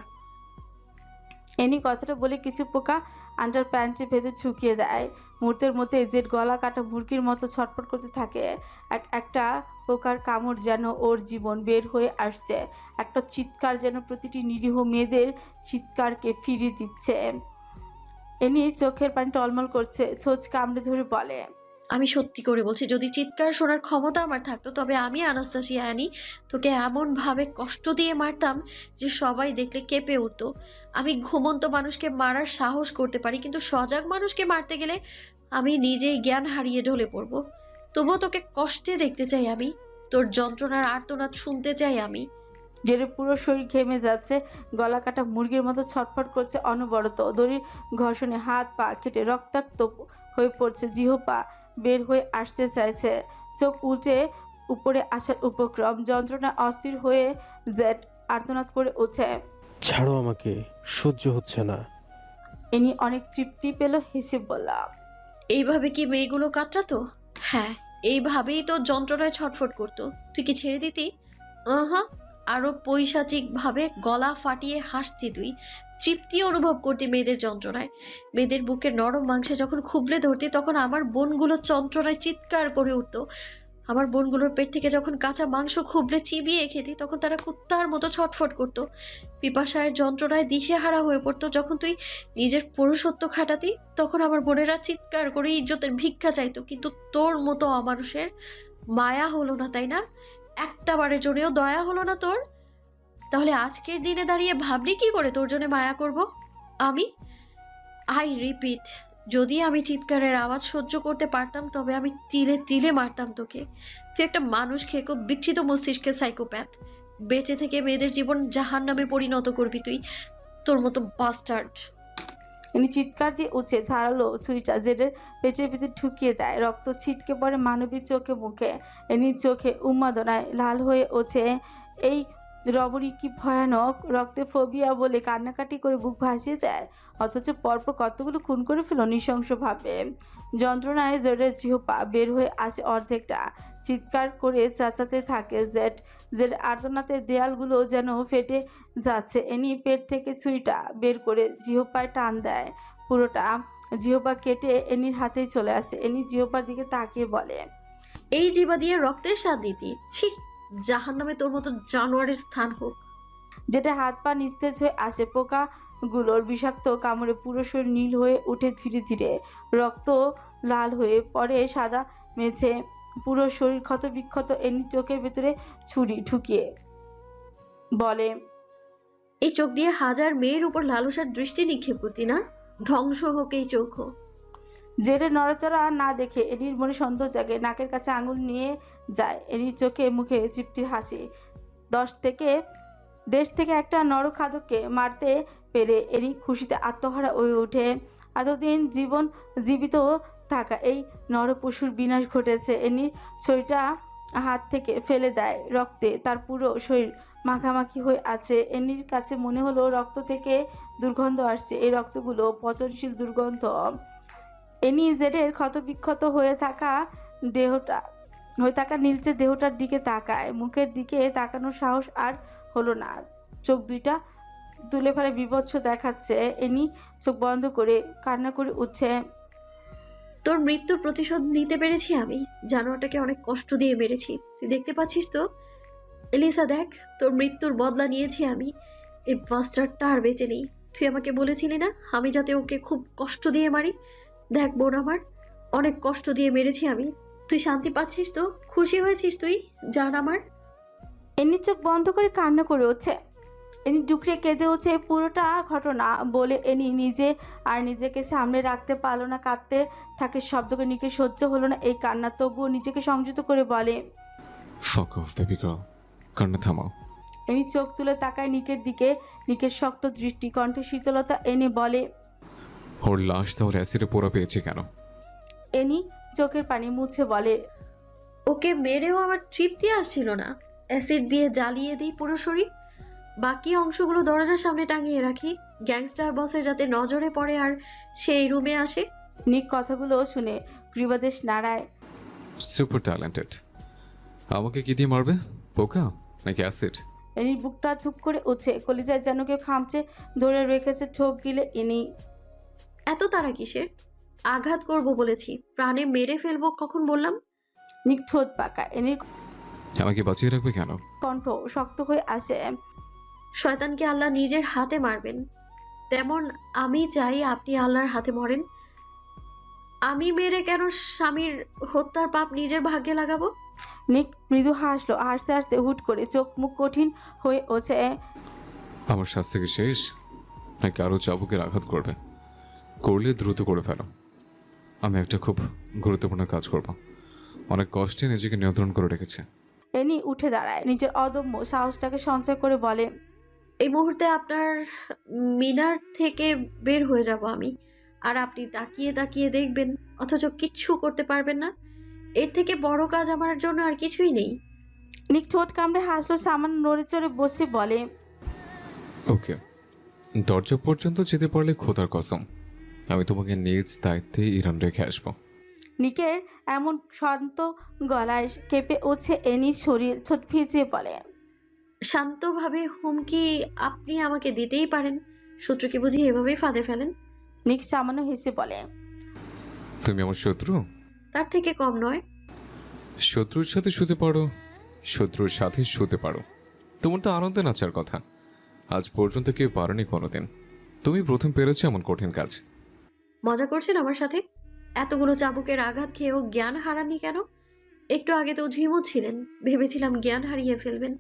এনি কথাটা বলে কিছু পোকা আন্ডার প্যান্টের ভেতর ঢুকিয়ে দেয়। মুহূর্তের মধ্যে জেড গলা কাটা মুরগির মতো ছটফট করতে থাকে। একটা পোকার কামড় যেন ওর জীবন বের হয়ে আসছে। একটা চিৎকার যেন প্রতিটি নিরীহ মেয়েদের চিৎকারকে ফিরিয়ে দিচ্ছে। এনি চোখের পানি টলমল করছে, ছোঁচ কামড়ে ধরে বলে, আমি সত্যি করে বলছি, যদি চিৎকার শোনার ক্ষমতা আমার থাকতো তবে আমি আনাস্তাসিয়া অ্যানি তোকে এমনভাবে কষ্ট দিয়ে মারতাম যে সবাই দেখলে কেঁপে উঠতো। আমি ঘুমন্ত মানুষকে মারার সাহস করতে পারি, কিন্তু সজাগ মানুষকে মারতে গেলে আমি নিজেই জ্ঞান হারিয়ে ঢলে পড়বো। তবুও তোকে কষ্টে দেখতে চাই আমি, তোর যন্ত্রণার আর্তনাদ শুনতে চাই আমি। জেডের পুরো শরীর ঘেমে যাচ্ছে, গলা কাটা মুরগির মতো ছটফট করছে অনবরত। দড়ির ঘর্ষণে হাত পা কেটে রক্তাক্ত হয়ে পড়ছে, জিহ্বা বের হয়ে আসতে চাইছে, চোখ উল্টে উপরে আসার উপক্রম। যন্ত্রণা অস্থির হয়ে জেড আর্তনাদ করে ওঠে, ছাড়ো আমাকে, সহ্য হচ্ছে না। এনি অনেক তৃপ্তি পেল, হেসে বলল, এইভাবে কি মেয়েগুলো কাতরাতো? হ্যাঁ, এইভাবেই তো যন্ত্রণায় ছটফট করতো। তুই কি ছেড়ে দিতি? আহা, আরো পৈশাচিক ভাবে গলা ফাটিয়ে হাসতি তুই। তৃপ্তি অনুভব করতি মেয়েদের যন্ত্রণায়। মেয়েদের বুকের নরম মাংসে যখন খুবলে ধরতি, তখন আমার বোনগুলো যন্ত্রণায় চিৎকার করে উঠতো। আমার বোনগুলোর পেট থেকে যখন কাঁচা মাংস খুবলে চিবিয়ে খেতি, তখন তারা কুত্তার মতো ছটফট করতো। পিপাসায় যন্ত্রণায় দিশেহারা হয়ে পড়তো। যখন তুই নিজের পুরুষত্ব খাটাতি, তখন আমার বোনেরা চিৎকার করে ইজ্জতের ভিক্ষা চাইতো। কিন্তু তোর মতো অমানুষের মায়া হলো না, তাই না? একটা বারের জন্যও দয়া হলো না তোর? তাহলে আজকের দিনে দাঁড়িয়ে ভাবলি কি করে তোর জন্য মায়া করব? আমি আই রিপিট, যদি আমি চিৎকারের আওয়াজ সহ্য করতে পারতাম, তবে আমি তিলে তিলে মারতাম তোকে। তুই একটা মানুষ খেয়ে খুব বিকৃত মস্তিষ্কের সাইকোপ্যাথ। বেঁচে থেকে মেয়েদের জীবন জাহান্নামে পরিণত করবি তুই, তোর মতো বাস্টার্ড। এনি চিৎকার দিয়ে উঠে ধারালো ছুরিটা জেডের পেটের ভিতরে ঢুকিয়ে দেয়। রক্ত ছিটকে পড়ে মানবীর চোখে মুখে। এনি চোখে উন্মাদনায় লাল হয়ে ওঠে। এই রমণী কি ভয়ানক! রক্তে ফোবিয়া বলে কান্নাকাটি করে বুক ভাসিয়ে দেয়, অথচ পরপর কতগুলো খুন করে ফেল নৃশংসভাবে। যন্ত্রণায় জেডের জিহ্বা বের হয়ে আসে অর্ধেকটা। চিৎকার করে চেঁচাতে থাকে জেড আর্তনাতে দেয়ালগুলো যেন ফেটে যাচ্ছে। এনি পেট থেকে ছুরিটা বের করে জিহ্বায় টান দেয়। পুরোটা জিহ্বা কেটে এনির হাতেই চলে আসে। এনি জিহ্বার দিকে তাকিয়ে বলে, এই জিবা দিয়ে রক্তের স্বাদ নিতি? ছি, জাহান্নামে তোর মতো জানোয়ারের স্থান হোক। যেটা হাত পা নিস্তেজ হয়ে আসে। পোকাগুলোর বিষাক্ত কামড়ে পুরো শরীর নীল হয়ে উঠে ধীরে ধীরে। রক্ত লাল হয়ে পড়ে সাদা মেঝে। পুরো শরীর ক্ষত বিক্ষত। এনি চোখের ভেতরে ছুরি ঢুকিয়ে বলে, এই চোখ দিয়ে হাজার মেয়ের উপর লালসার দৃষ্টি নিক্ষেপ করতি না? ধ্বংস হোক এই চোখও। জেরে নড়াচড়া না দেখে এনির মনে সন্দেহ জাগে। নাকের কাছে আঙুল নিয়ে যায়। এনির চোখে মুখে তৃপ্তির হাসি। দেশ থেকে একটা নরখাদককে মারতে পেরে এনি খুশিতে আত্মহারা হয়ে ওঠে। এতদিন জীবিত থাকা এই নরপশুর বিনাশ ঘটেছে। এনি ছড়িটা হাত থেকে ফেলে দেয়। রক্তে তার পুরো শরীর মাখামাখি হয়ে আছে। এনির কাছে মনে হলো রক্ত থেকে দুর্গন্ধ আসছে। এই রক্তগুলো পচনশীল দুর্গন্ধ। এনি জেডের ক্ষতবিক্ষত হয়ে থাকা নীলচে দেহটার দিকে তাকায়। মুখের দিকে তাকানোর সাহস আর হলো না। চোখ দুইটা তুলে ফেলে বিভৎস দেখাচ্ছে। এনি চোখ বন্ধ করে কান্না করে উঠছে, তোর মৃত্যুর প্রতিশোধ নিতে পেরেছি আমি। জানোয়ারটাকে অনেক কষ্ট দিয়ে মেরেছি, তুই দেখতে পাচ্ছিস তো? এলিসা দেখ, তোর মৃত্যুর বদলা নিয়েছি আমি। এই বাস্টারটা আর বেঁচে নেই। তুই আমাকে বলেছিলি না আমি যাতে ওকে খুব কষ্ট দিয়ে মারি? দেখ বোন আমার, অনেক কষ্ট দিয়ে মেরেছি আমি। তুই শান্তি পাচ্ছিস তো? খুশি হয়েছিস তুই জান আমার? এনি চোখ বন্ধ করে কান্না করে উঠছে। এনি ডুকরে কেঁদে উঠছে পুরোটা ঘটনা বলে। এনি নিজেকে সামনে রাখতে পারলো না। কাঁদতে থাকে শব্দকে নিকে সহ্য হলো না এই কান্না। তবুও নিজেকে সংযত করে বলে, ফক অফ বেবি গার্ল, কান্না থামাও। এনি চোখ তুলে তাকায় নিকের দিকে। নিকের শক্ত দৃষ্টি, কণ্ঠে শীতলতা এনে বলে, ওর লাশ তাহলে অ্যাসিডে পোড়া পেয়েছে কেন? এনি চোখের পানি মুছে বলে, ওকে মেরেও আমার তৃপ্তি আসছিল না। অ্যাসিড দিয়ে জ্বালিয়ে দিই পুরো শরীর, বাকি অংশগুলো দরজার সামনে টাঙিয়ে রাখি, গ্যাংস্টার বসের যাতে নজরে পড়ে আর সেই রুমে আসে। নিক কথাগুলো শুনে গ্রীবাদেশ নাড়ায়। Super talented. আমাকে কি দিয়ে মারবে? পোকা নাকি অ্যাসিড? এনির বুকটা ধুপ করে উঠছে। কলিজায় যেন কেউ খামচে ধরে রেখেছে। ঠোক গিলে এনি। এত তারা কিসের? আঘাত করব বলেছি, প্রাণে মেরে ফেলবো কখন বললাম? নিক ঠোঁট পাকায়। এনির আমাকে বাঁচিয়ে রাখবে কেন? কণ্ঠ শক্ত হয়ে আসে। শয়তানকে আল্লাহ নিজের হাতে মারবেন, তেমন আমি চাই আপনি আল্লাহর হাতে মরেন। আমি মেরে কেন স্বামীর হত্যার পাপ নিজের ভাগ্যে লাগাবো? নিক মৃদু হাসলো। হাসতে হাসতে হুট করে চোখ মুখ কঠিন হয়ে ওঠে। আমার শাস্তি কি শেষ নাকি আরও চাবুকের আঘাত করবে? করলে দ্রুত করে ফেলো। আমি একটা খুব গুরুত্বপূর্ণ কাজ করব। অনেক কষ্টে নিজেকে নিয়ন্ত্রণ করে রেখেছে। এনি উঠে দাঁড়ায়। নিজের অদম্য সাহসটাকে সঞ্চয় করে বলে, এই মুহূর্তে আপনার মিনার থেকে বের হয়ে যাব আমি, আর আপনি তাকিয়ে তাকিয়ে দেখবেন, অথচ কিচ্ছু করতে পারবেন না। এর থেকে বড় কাজ আমার জন্য আর কিছুই নেই। নিক ঠোঁট কামড়ে হাসলো। সামান্য নড়ে চড়ে বসে বলে, ওকে, দরজা পর্যন্ত যেতে পারলে খোদার কসম আমি তোমাকে নিজ দায়িত্বে ইরান রেখে আসবো। নিকের এমন শান্ত গলায় কেঁপে উঠছে এনির শরীর ছোট ভিজিয়ে বলে। শান্তভাবে হুমকি আপনি আমাকে দিতেই পারেন, শত্রুকে বুঝি এভাবেই ফাঁদে ফেলেন? নিক সামান্য হেসে বলে। তুমি আমার শত্রু? তার থেকে কম নয়। শত্রুর সাথে শুতে পারো, শত্রুর সাথে শুতে পারো, তোমার তো আনন্দে নাচার কথা। আজ পর্যন্ত কেউ পারেনি কোনোদিন, তুমি প্রথম পেরেছো এমন কঠিন কাজ। মজা করছেন আমার সাথে? এতগুলো চাবুকের আঘাত খেয়েও জ্ঞান হারাননি কেন? একটু আগে তো ঝিমুচ্ছিলেন, ভেবেছিলাম জ্ঞান হারিয়ে ফেলবেন,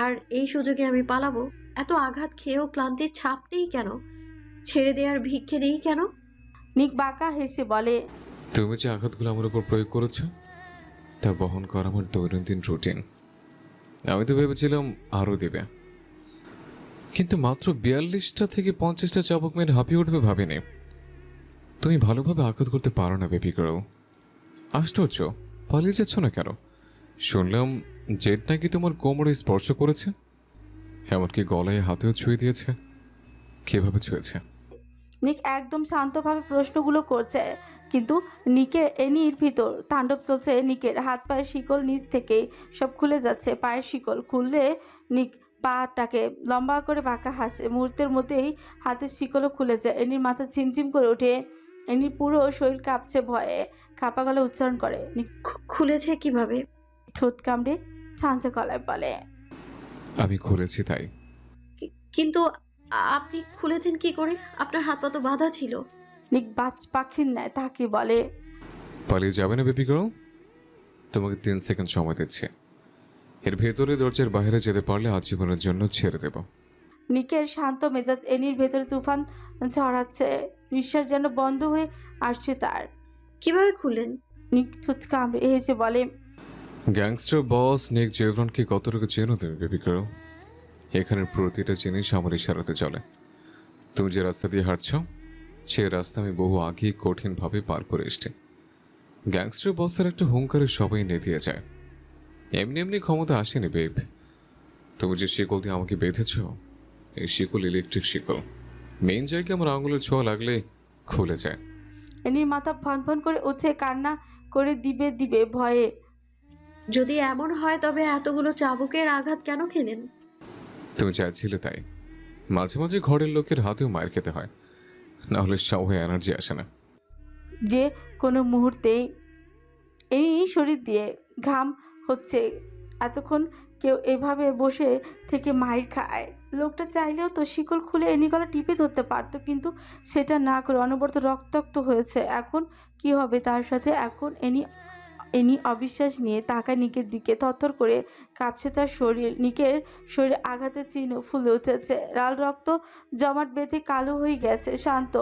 আর এই সুযোগে আমি পালাবো। এত আঘাত খেয়েও ক্লান্তির ছাপ নেই কেন? ছেড়ে দেওয়ার ভিক্ষে নেই কেন? নিক বাঁকা হেসে বলে। তুমি যে আঘাতগুলো আমার উপর প্রয়োগ করেছো তা বহন করা আমার দৈনন্দিন রুটিন। আমি তো ভেবেছিলাম আরও দেবে, কিন্তু মাত্র 42টা থেকে 50টা চাবুক মেরে হাঁপিয়ে উঠবে ভাবিনি। তুমি ভালোভাবে আঘাত করতে পারো না বেবি গার্ল। আশ্চর্য, পালিয়ে যাচ্ছ না কেন? শুনলাম জেট নাকি তোমার কোমরে স্পর্শ করেছে, এমনকি গলায় হাতেও ছুঁয়ে দিয়েছে। কিভাবে ছুঁয়েছে? নিক একদম শান্তভাবে প্রশ্নগুলো করছে, কিন্তু এনির ভিতর তাণ্ডব চলছে। নিকের হাত পায়ের শিকল নিচ থেকে সব খুলে যাচ্ছে। পায়ের শিকল খুললে নিক পাটাকে লম্বা করে বাঁকা হাসে। মুহূর্তের মধ্যেই হাতের শিকলও খুলে যায়। এনির মাথা ঝিমঝিম করে ওঠে। এনির পুরো শরীর কাঁপছে ভয়ে, কাঁপা গলায় উচ্চারণ করে। নিক খুলেছে কিভাবে? ঠোঁট কামড়ে ছাঁচা গলায় বলে। আমি খুলেছি তাই। কিন্তু আপনি খুলেছেন কি করে? আপনার হাত পা তো বাঁধা ছিল। নিক বাজ পাখির ন্যায় তাকে বলে। পালিয়ে যাবে না বেবি গার্ল? তোমাকে 3 সেকেন্ড সময় দিচ্ছে, এর ভেতরে দরজার বাইরে যেতে পারলে আজীবনের জন্য ছেড়ে দেব। নিকের শান্ত মেজাজ এনির ভেতরে তুফান ঝরাচ্ছে। নিঃশ্বাস যেন বন্ধ হয়ে আসছে তার। কিভাবে খুললেন? নিক ঠোঁট কামড়ে হেসে বলে। গ্যাংস্টার বস নিক জেভরনকে কতটুকু চেনো তুমি বেবি গার্ল? এখানের প্রতিটা জিনিস আমার ইশারাতে চলে। তুমি যে রাস্তা দিয়ে হাঁটছ সেই রাস্তা আমি বহু আগেই কঠিনভাবে পার করে এসছি। গ্যাংস্টার বসের একটা হুঙ্কারে সবাই নেতিয়ে যায়, এমনি এমনি ক্ষমতা আসেনি বেব। তুমি যে শিকল দিয়ে আমাকে বেঁধেছ, এই শিকল ইলেকট্রিক শিকল। মেইন জায়গায় আমার আঙুলের ছোঁয়া লাগলে খুলে যায়। এনির মাথা ফনফন করে উঠে, কান্না করে দিবে দিবে ভয়ে। যদি এমন হয় তবে এতগুলো চাবুকের আঘাত কেন খেলেন? তুমি চাইছিলে তাই। মাঝে মাঝে ঘরের লোকের হাতেও মায়ের খেতে হয়, না হলে সাহে এনার্জি আসে না। যে কোনো মুহূর্তেই এই শরীর দিয়ে ঘাম হচ্ছে। এতক্ষণ কেউ এভাবে বসে থেকে মাইর খায়। লোকটা চাইলেও তো শিকল খুলে এনি গলা টিপে ধরতে পারতো, কিন্তু সেটা না করে অনবরত রক্তাক্ত হয়েছে। এখন কি হবে তার সাথে? এখন এনি অবিশ্বাস নিয়ে তাকায় নিকের দিকে। থরথর করে কাঁপছে তার শরীর। নিকের শরীরে আঘাতের চিহ্ন ফুলে উঠেছে, লাল রক্ত জমাট বেঁধে কালো হয়ে গেছে। শান্ত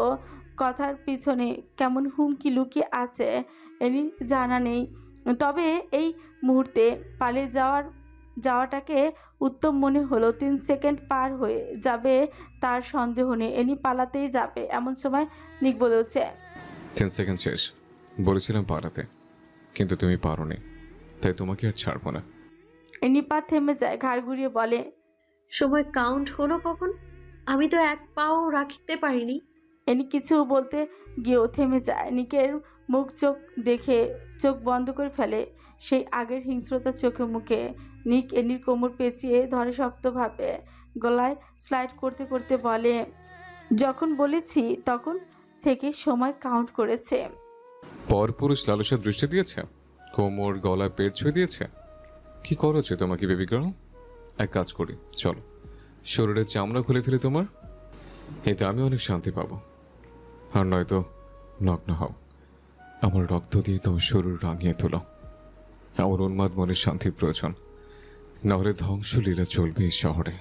কথার পিছনে কেমন হুমকি লুকিয়ে আছে এনি জানা নেই। তবে এই মুহূর্তে পালিয়ে যাওয়াটাকে উত্তম মনে হলো। 3 সেকেন্ড পার হয়ে যাবে তার সন্দেহ নেই, এনি পালাতেই যাবে। এমন সময় নিক বলে উঠছে। 10 সেকেন্ড শেষ। বলেছিলাম পালাতে, কিন্তু তুমি পারোনি, তাই তোমাকে আর ছাড়বো না। এনি পা থেমে যায়, ঘাড় ঘুরিয়ে বলে। সময় কাউন্ট হলো কখন? আমি তো এক পাও রাখতে পারিনি। এনি কিছু বলতে গিয়েও থেমে যায়। নিকের মুখ চোখ দেখে চোখ বন্ধ করে ফেলে সেই আগের হিংস্রতা চোখে মুখে। নিক এনির কোমর পেঁচিয়ে ধরে শক্তভাবে, গলায় স্লাইড করতে করতে বলে। যখন বলেছি তখন থেকে সময় কাউন্ট করেছে। পরপুরুষ লালসা দৃষ্টি দিয়েছে, কোমর গলা পেট ছুঁয়ে দিয়েছে। কি করেছে তোমাকে বেবি গার্ল? এক কাজ করি, চলো শরীরের চামড়া খুলে ফেলে তোমার, এতে আমি অনেক শান্তি পাবো। আর নয়তো নগ্ন হও, আমার রক্ত দিয়ে তোমার শরীর রাঙিয়ে তোলো। আমার উন্মাদ মনের শান্তির প্রয়োজন, নাহলে ধ্বংসলীলা চলবে এই শহরে।